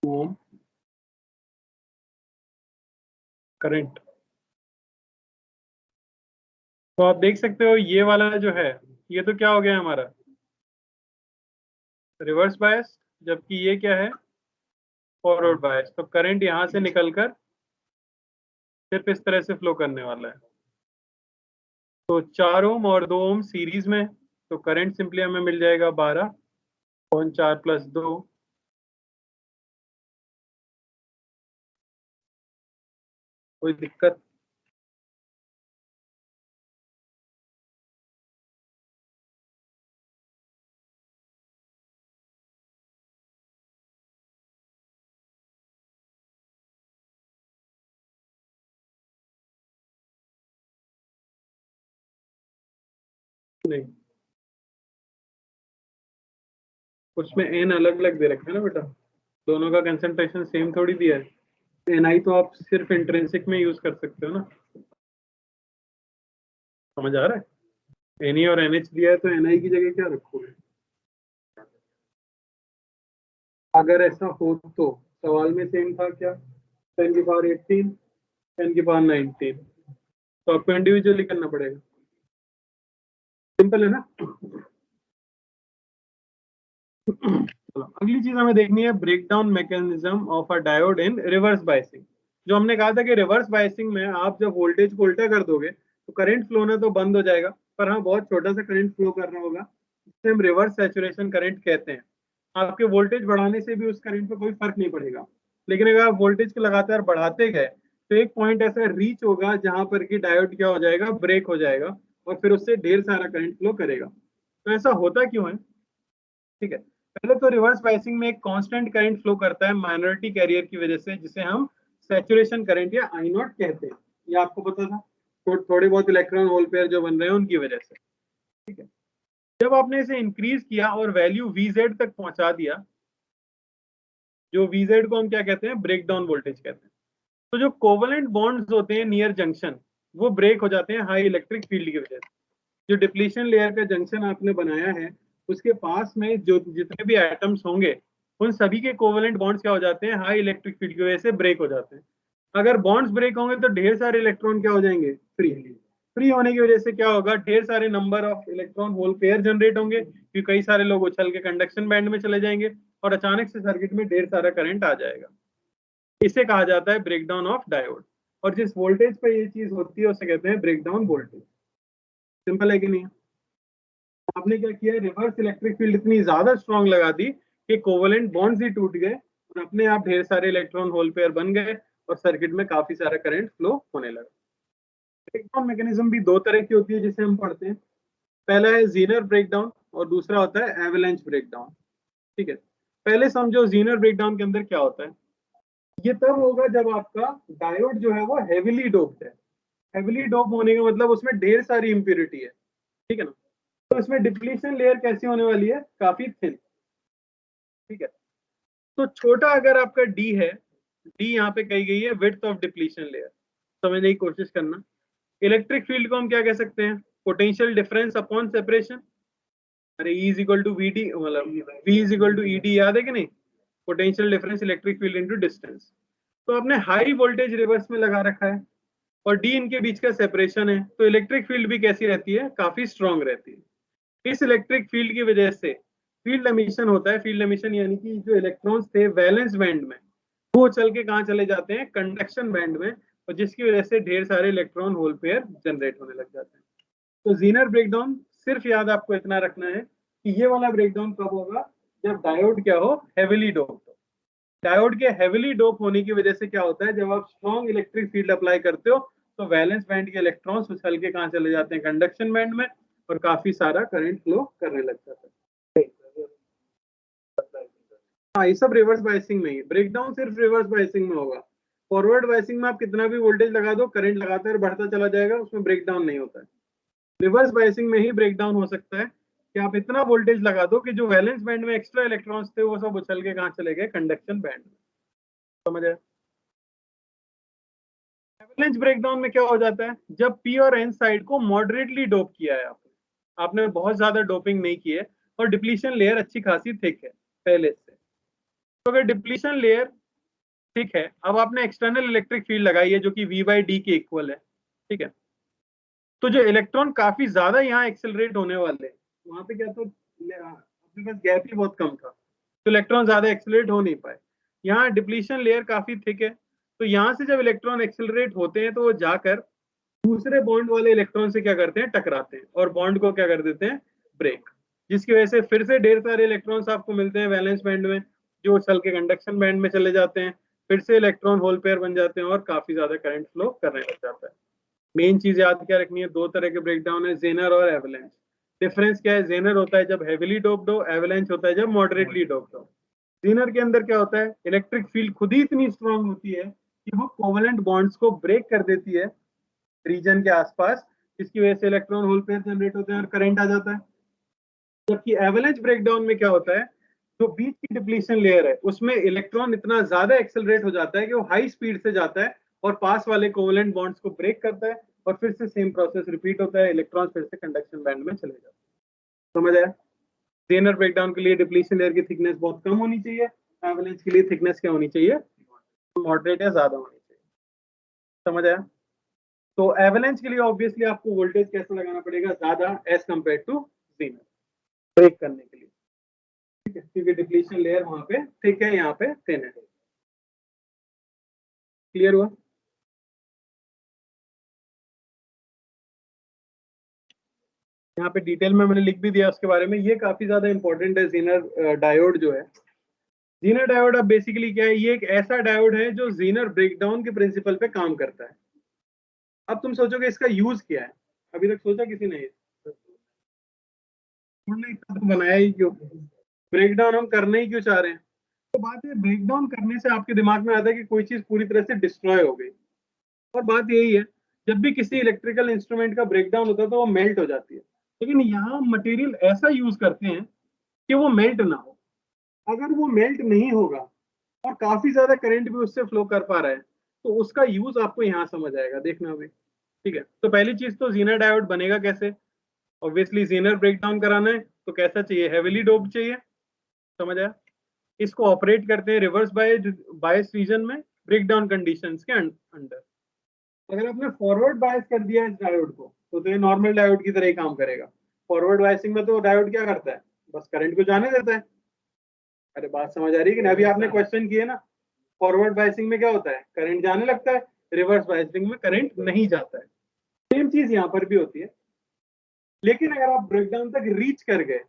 Ohm current. तो आप देख सकते हो ये वाला जो है, ये तो क्या हो गया हमारा रिवर्स बायस, जबकि ये क्या है फॉरवर्ड बायस। तो करंट यहां से निकलकर सिर्फ इस तरह से फ्लो करने वाला है। तो 4 ओम और 2 ओम सीरीज में, तो करंट सिंपली हमें मिल जाएगा 12/4 + 2। कोई दिक्कत? नहीं, उसमें एन अलग अलग दे रखा है ना बेटा, दोनों का कंसंट्रेशन सेम थोड़ी दिया है। एनआई तो आप सिर्फ इंट्रिंसिक में यूज कर सकते हो ना, समझ आ रहा है? एनई और एनएच दिया है तो एनआई की जगह क्या रखोगे? अगर ऐसा हो तो सवाल में सेम था क्या, 10⁻18 10⁻19, तो आपको इंडिविजुअली करना पड़ेगा। सिंपल है ना? चलो अगली चीज हमें देखनी है break down mechanism of a diode in reverse biasing. जो हमने कहा था कि रिवर्स बायसिंग में आप जब वोल्टेज को उल्टा कर दोगे तो करंट फ्लो ना तो बंद हो जाएगा, पर हाँ बहुत छोटा सा करंट फ्लो कर रहा होगा, जिसे हम रिवर्स सैचुरेशन करंट कहते हैं। आपके वोल्टेज बढ़ाने से भी उस करंट पर कोई फर्क नहीं पड़ेगा, लेकिन अगर आप वोल्टेज को लगातार बढ़ाते गए तो एक पॉइंट ऐसा रीच होगा जहां पर कि डायोड क्या हो जाएगा, ब्रेक हो जाएगा, और फिर उससे ढेर सारा करंट फ्लो करेगा। तो ऐसा होता क्यों है? ठीक है, पहले तो रिवर्स बायसिंग में एक कांस्टेंट करंट फ्लो करता है माइनॉरिटी कैरियर की वजह से, जिसे हम सैचुरेशन करंट या आई नॉट कहते हैं। ये आपको पता था, तो थोड़े बहुत इलेक्ट्रॉन होल पेयर जो बन रहे हैं उनकी वजह से। ठीक है, जब आपने इसे इंक्रीज किया और वैल्यू VZ तक पहुंचा दिया, जो VZ को हम क्या कहते हैं, ब्रेक डाउन वोल्टेज कहते हैं, तो जो कोवलेंट बॉन्ड्स होते हैं नियर जंक्शन वो ब्रेक हो जाते हैं हाई इलेक्ट्रिक फील्ड की वजह से। जो डिप्लीशन लेयर का जंक्शन आपने बनाया है उसके पास में जो जितने भी एटम्स होंगे उन सभी के कोवेलेंट बॉन्ड्स क्या हो जाते हैं, हाई इलेक्ट्रिक फील्ड की वजह से ब्रेक हो जाते हैं। अगर बॉन्ड्स ब्रेक होंगे तो ढेर सारे इलेक्ट्रॉन क्या हो जाएंगे, फ्री। फ्री होने की वजह से क्या होगा, ढेर सारे number of electron hole pair generate होंगे, क्योंकि कई सारे लोग उछल के कंडक्शन बैंड में चले जाएंगे और अचानक से सर्किट में ढेर सारा करंट आ जाएगा। इसे कहा जाता है ब्रेकडाउन ऑफ डायोड, और जिस वोल्टेज पे ये चीज होती है उसे कहते हैं ब्रेकडाउन वोल्टेज। सिंपल है कि नहीं? आपने क्या किया, रिवर्स इलेक्ट्रिक फील्ड इतनी ज्यादा स्ट्रांग लगा दी कि कोवेलेंट बॉन्ड्स ही टूट गए और अपने आप ढेर सारे इलेक्ट्रॉन होल पेयर बन गए और सर्किट में काफी सारा करंट फ्लो होने लगा। ब्रेकडाउन मैकेनिज्म भी दो तरह की होती है जिसे हम पढ़ते हैं। पहला है जीनर ब्रेकडाउन और दूसरा होता है एवलांच ब्रेकडाउन। ठीक है, पहले समझो जीनर ब्रेकडाउन के अंदर क्या होता है। ये तब होगा जब आपका डायोड जो है वो हेविली डोप्ड है। हेविली डोप होने का मतलब उसमें ढेर सारी इंप्योरिटी है। ठीक है ना? तो इसमें डिप्लीशन लेयर कैसी होने वाली है, काफी थिन। ठीक है। तो छोटा अगर आपका डी है, डी यहाँ पे कही गई है विड्थ ऑफ डिप्लीशन लेयर, समझने की कोशिश करना। इलेक्ट्रिक फील्ड को हम क्या कह सकते हैं, पोटेंशियल डिफरेंस अपॉन सेपरेशन। अरे E is equal to V D, मतलब V is equal to E D, याद है कि नहीं, potential difference electric field into distance. तो आपने हाई वोल्टेज रिवर्स में लगा रखा है और डी इनके बीच का सेपरेशन है, तो इलेक्ट्रिक फील्ड भी कैसी रहती है, काफी स्ट्रांग रहती है। इस इलेक्ट्रिक फील्ड की वजह से फील्ड एमिशन होता है। फील्ड एमिशन यानी कि जो इलेक्ट्रॉन्स थे वैलेंस बैंड में, वो चल के कहाँ चले जाते हैं, कंडक्शन बैंड में, और जिसकी वजह से ढेर सारे इलेक्ट्रॉन होल पेयर जनरेट होने लग जाते हैं। तो जीनर ब्रेकडाउन सिर्फ याद आपको इतना रखना है कि ये वाला ब्रेकडाउन कब होगा, जब डायोड क्या हो, हेविली डोप्ड हो। डायोड के हेविली डोप होने की वजह से क्या होता है, जब आप स्ट्रॉन्ग इलेक्ट्रिक फील्ड अप्लाई करते हो तो वैलेंस बैंड के इलेक्ट्रॉन्स उछल के कहाँ चले जाते हैं, कंडक्शन बैंड में, और काफी सारा करंट फ्लो करने लग जाता है। हाँ, ये सब रिवर्स बायसिंग में ही, ब्रेकडाउन सिर्फ रिवर्स बायसिंग में होगा। फॉरवर्ड बायसिंग में आप कितना भी वोल्टेज लगा दो, करंट लगातार बढ़ता चला जाएगा, उसमें ब्रेकडाउन नहीं होता है। रिवर्स बायसिंग में ही ब्रेकडाउन हो सकता है कि आप इतना वोल्टेज लगा दो कि जो वैलेंस बैंड में एक्स्ट्रा इलेक्ट्रॉन्स थे वो सब उछल के कहाँ चले गए, कंडक्शन बैंड में। समझ आया? एवरेज ब्रेकडाउन में क्या हो जाता है, जब पी और एन साइड को मॉडरेटली डोप किया है आपने बहुत ज्यादा डोपिंग नहीं की है, और डिप्लीशन लेयर अच्छी खासी थिक है पहले से। तो अगर डिप्लीशन लेयर ठीक है, अब आपने एक्सटर्नल इलेक्ट्रिक फील्ड लगाई है जो कि V बाई डी के इक्वल है, ठीक है। तो जो इलेक्ट्रॉन काफी ज्यादा यहाँ एक्सेलरेट होने वाले, वहां पे क्या, तो अपने पास गैप ही बहुत कम था, तो इलेक्ट्रॉन ज्यादा एक्सेलरेट हो नहीं पाए। यहाँ डिप्लीशन लेयर काफी थिक है, तो यहाँ से जब इलेक्ट्रॉन एक्सेलरेट होते हैं तो वो जाकर दूसरे बॉन्ड वाले इलेक्ट्रॉन से क्या करते हैं, टकराते हैं, और बॉन्ड को क्या कर देते हैं, ब्रेक, जिसकी वजह से फिर से ढेर सारे इलेक्ट्रॉन्स आपको मिलते हैं वैलेंस बैंड में, जो चल के कंडक्शन बैंड में चले जाते हैं, फिर से इलेक्ट्रॉन होल पेयर बन जाते हैं और काफी ज्यादा करंट फ्लो करने लग जाता है। मेन चीज याद क्या रखनी है, दो तरह के ब्रेकडाउन है, जेनर और एवलेंस। डिफरेंस क्या है, जेनर होता है जब हेविली डोप्ड हो, एवलेंस होता है जब मॉडरेटली डोप्ड हो। जेनर के अंदर क्या होता है, इलेक्ट्रिक फील्ड खुद ही इतनी स्ट्रांग होती है कि वो कोवेलेंट बॉन्ड्स को ब्रेक कर देती है रीजन के आसपास, जिसकी वजह से इलेक्ट्रॉन होल पेयर जनरेट होते हैं और करंट आ जाता है। जबकि एवलेंस ब्रेकडाउन में क्या होता है, जो बीच की डिप्लीशन लेयर है उसमें इलेक्ट्रॉन इतना ज्यादा एक्सेलरेट हो जाता है कि वो हाई स्पीड से जाता है और पास वाले कोवेलेंट बॉन्ड्स को ब्रेक करता है, और फिर से सेम प्रोसेस रिपीट होता है, इलेक्ट्रॉन फिर से कंडक्शन बैंड में चले जाते हैं। समझ आया? जेनर ब्रेकडाउन के लिए डिप्लीशन लेयर की थिकनेस बहुत कम होनी चाहिए, एवलेंस के लिए थिकनेस क्या होनी चाहिए, मॉडरेट या ज्यादा होनी चाहिए। समझ आया? तो एवलेंस के लिए ऑब्वियसली आपको वोल्टेज कैसे लगाना पड़ेगा, ज्यादा एज कंपेयर टू जेनर, ब्रेक करने के लिए, ठीक है, क्योंकि डिप्लीशन लेयर वहां पे थिक है, यहाँ पे थिन है। क्लियर हुआ? यहाँ पे डिटेल में मैंने लिख भी दिया उसके बारे में, ये काफी ज्यादा इंपॉर्टेंट है। जीनर डायोड जो है, जीनर डायोड अब बेसिकली क्या है, ये एक ऐसा डायोड है जो जीनर ब्रेकडाउन के प्रिंसिपल पे काम करता है। अब तुम सोचोगे इसका यूज क्या है, अभी तक सोचा किसी ने, तो बनाया ही क्यों, ब्रेकडाउन हम करने ही क्यों चाह रहे हैं? तो बात है, ब्रेकडाउन करने से आपके दिमाग में आता है कि कोई चीज पूरी तरह से डिस्ट्रॉय हो गई, और बात यही है, जब भी किसी इलेक्ट्रिकल इंस्ट्रूमेंट का ब्रेकडाउन होता है तो वो मेल्ट हो जाती है, लेकिन यहाँ मटेरियल ऐसा यूज करते हैं कि वो मेल्ट ना हो। अगर वो मेल्ट नहीं होगा और काफी ज्यादा करंट भी उससे फ्लो कर पा रहा है, तो उसका यूज आपको यहाँ समझ आएगा, देखना अभी, ठीक है। तो पहली चीज तो जीनर डायोड बनेगा कैसे, ऑब्वियसली जीनर ब्रेकडाउन कराना है तो कैसा चाहिए, हेविली डोप्ड चाहिए। समझ आया? इसको ऑपरेट करते हैं रिवर्स बायस रीजन में, ब्रेकडाउन कंडीशंस के अंडर। अगर आपने फॉरवर्ड बायस कर दिया इस डायोड को, तो ये नॉर्मल डायोड की तरह ही काम करेगा। फॉरवर्ड बायसिंग में तो डायोड क्या करता है, बस करंट को जाने देता है। अरे बात समझ आ रही है कि अभी आपने क्वेश्चन किए ना, फॉरवर्ड बायसिंग में क्या होता है, करंट जाने लगता है, रिवर्स बायसिंग में करंट नहीं जाता है। सेम चीज यहाँ पर भी होती है, लेकिन अगर आप ब्रेकडाउन तक रीच कर गए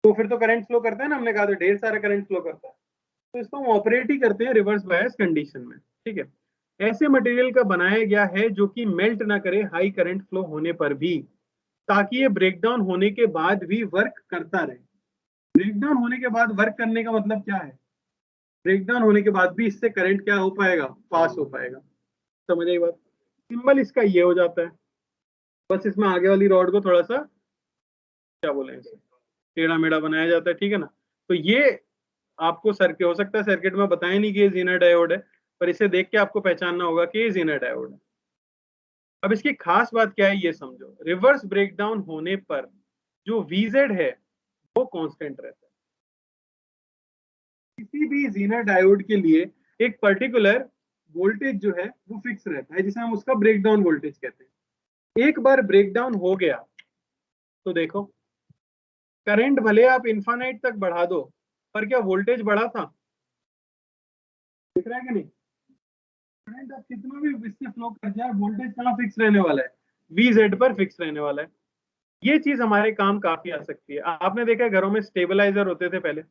तो फिर तो करंट फ्लो करता है ना, हमने कहा था ढेर सारा करंट फ्लो करता है, तो इसको हम ऑपरेट ही करते हैं रिवर्स बायस कंडीशन में, ठीक है। ऐसे मटेरियल का बनाया गया है जो कि मेल्ट ना करे हाई करंट फ्लो होने पर भी, ताकि ये ब्रेकडाउन होने के बाद भी वर्क करता रहे। ब्रेकडाउन होने के बाद वर्क करने का मतलब क्या है, ब्रेकडाउन होने के बाद भी इससे करंट क्या हो पाएगा, पास हो पाएगा। समझ आई बात? सिंबल इसका ये हो जाता है, बस इसमें आगे वाली रॉड को थोड़ा सा क्या बोले, टेढ़ा मेढ़ा बनाया जाता है, ठीक है ना। तो ये आपको सर्किट हो सकता है सर्किट में बताया नहीं कि ये जीनर डायोड है, पर इसे देख के आपको पहचानना होगा कि ये जीनर डायोड है। अब इसकी खास बात क्या है ये समझो, रिवर्स ब्रेकडाउन होने पर जो VZ है वो कांस्टेंट रहता है। किसी भी जीनर डायोड के लिए एक पर्टिकुलर वोल्टेज जो है वो फिक्स रहता है, जिसे हम उसका ब्रेकडाउन वोल्टेज कहते हैं। एक बार ब्रेकडाउन हो गया तो देखो, करंट भले आप इन्फानाइट तक बढ़ा दो, पर क्या वोल्टेज बढ़ा था? दिख रहा है कि नहीं? करंट आप कितना भी इससे फ्लो कर जाए, वोल्टेज कहाँ फिक्स रहने वाला है? VZ पर फिक्स रहने वाला है। ये चीज हमारे काम काफी आ सकती है। आपने देखा है घरों में स्टेबलाइजर होते थे पहले,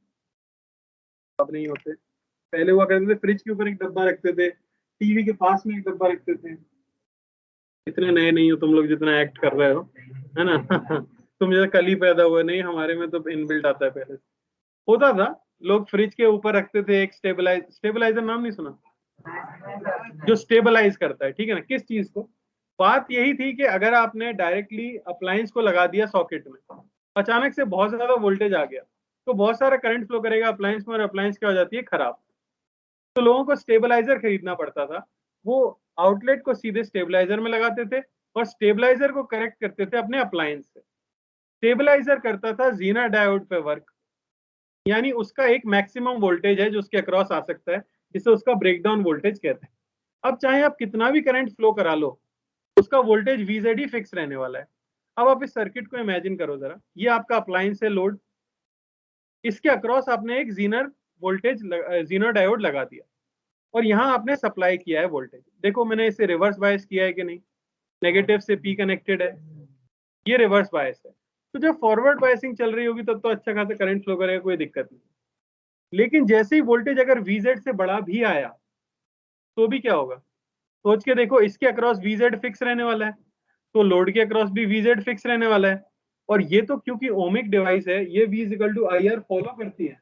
अब नहीं होते। पहले हुआ करते थे, फ्रिज के ऊपर एक डब्बा रखते थे, टीवी के पास में एक डब्बा रखते थे। इतने नए नहीं हो तुम लोग जितना एक्ट कर रहे हो, है ना? तुम जैसे कल ही पैदा हुए, नहीं हमारे में तो इनबिल्ट आता है। पहले होता था, लोग फ्रिज के ऊपर रखते थे एक स्टेबलाइजर, नाम नहीं सुना? जो स्टेबलाइज करता है, ठीक है ना, किस चीज को? बात यही थी कि अगर आपने डायरेक्टली अप्लायंस को लगा दिया सॉकेट में, अचानक से बहुत ज्यादा वोल्टेज आ गया, तो बहुत सारा करंट फ्लो करेगा अप्लायंस में, और अप्लायंस क्या हो जाती है? खराब। तो लोगों को स्टेबलाइजर खरीदना पड़ता था। वो आउटलेट को सीधे स्टेबलाइजर में लगाते थे और स्टेबलाइजर को कनेक्ट करते थे अपने अप्लायंस से। स्टेबलाइजर करता था जीनर डायोड पे वर्क, यानी उसका एक मैक्सिमम वोल्टेज है जो उसके अक्रॉस आ सकता है, जिसे उसका ब्रेकडाउन वोल्टेज कहते हैं। अब चाहे आप कितना भी करंट फ्लो करा लो, उसका वोल्टेज VZ ही फिक्स रहने वाला है। अब आप इस सर्किट को इमेजिन करो जरा, ये आपका अप्लायंस है लोड, इसके अक्रॉस आपने एक जीनर डायोड लगा दिया, और यहां आपने सप्लाई किया है वोल्टेज। देखो मैंने इसे रिवर्स बायस किया है कि नहीं? नेगेटिव से P कनेक्टेड है, ये रिवर्स बायस है। तो जब फॉरवर्ड बायसिंग चल रही होगी तब तो अच्छा खासा करंट फ्लो करेगा, कोई दिक्कत नहीं। लेकिन जैसे ही वोल्टेज अगर VZ से बड़ा भी आया तो भी क्या होगा? सोच के देखो, इसके अक्रॉस VZ फिक्स रहने वाला है, तो लोड के अक्रॉस भी VZ फिक्स रहने वाला है। और ये तो क्योंकि ओमिक डिवाइस है, ये V = IR फॉलो करती है।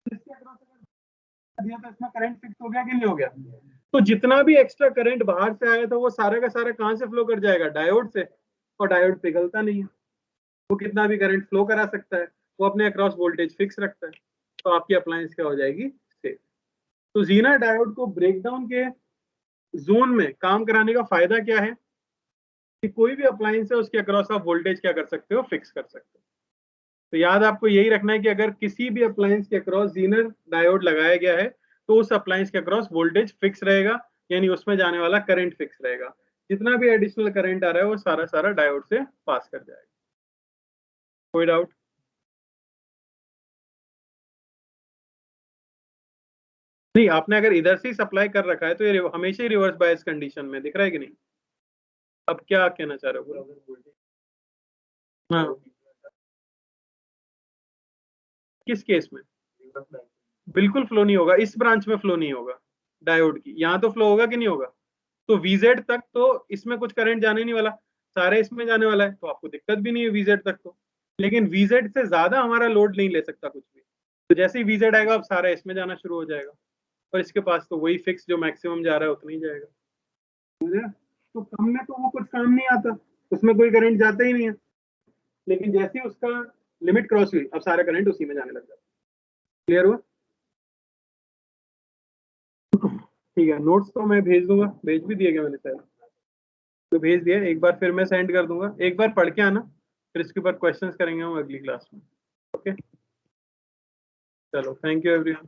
इसके अक्रॉस दिया तो इसमें करंट फिक्स हो गया कि नहीं हो गया? तो जितना भी एक्स्ट्रा करंट बाहर से आया था वो सारा का सारा कहां से फ्लो कर जाएगा? डायोड से। और डायोड पिघलता नहीं है, वो कितना भी करंट फ्लो करा सकता है, वो अपने अक्रॉस वोल्टेज फिक्स रखता है। तो आपकी अप्लायंस क्या हो जाएगी? सेफ। तो जीनर डायोड को ब्रेकडाउन के जोन में काम कराने का फायदा क्या है कि कोई भी अप्लायंस है उसके अक्रॉस आप वोल्टेज क्या कर सकते हो? फिक्स कर सकते हो। तो याद आपको यही रखना है कि अगर किसी भी अप्लायंस के अक्रॉस जीनर डायोड लगाया गया है तो उस अप्लायंस के अक्रॉस वोल्टेज फिक्स रहेगा, यानी उसमें जाने वाला करंट फिक्स रहेगा। जितना भी एडिशनल करंट आ रहा है वो सारा सारा डायोड से पास कर जाएगा। कोई डाउट? नहीं, आपने अगर इधर से ही सप्लाई कर रखा है तो ये हमेशा ही रिवर्स बायस कंडीशन में दिख रहा है कि नहीं? अब क्या कहना चाह रहे हो? हाँ, किस केस में? बिल्कुल फ्लो नहीं होगा, इस ब्रांच में फ्लो नहीं होगा डायोड की, यहाँ तो फ्लो होगा कि नहीं होगा? तो VZ तक तो इसमें कुछ करंट जाने नहीं वाला, सारे इसमें जाने वाला है, तो आपको दिक्कत भी नहीं है VZ तक तो। लेकिन VZ से ज्यादा हमारा लोड नहीं ले सकता कुछ भी, तो जैसे ही VZ आएगा अब सारा इसमें जाना शुरू हो जाएगा, और इसके पास तो वही फिक्स जो मैक्सिमम जा रहा है उतना ही जाएगा। तो कम में तो वो कुछ काम नहीं आता, उसमें कोई करंट जाता ही नहीं है। लेकिन जैसे ही उसका लिमिट क्रॉस हुई अब सारा करंट उसी में जाने लग जाता है। क्लियर हुआ? ठीक है, नोट्स तो मैं भेज दूंगा, भेज भी दिए गए मैंने शायद, तो भेज दिया, एक बार फिर मैं सेंड कर दूंगा, एक बार पढ़ के आना, फिर इसके ऊपर क्वेश्चंस करेंगे हम अगली क्लास में। ओके, चलो, थैंक यू एवरीवन।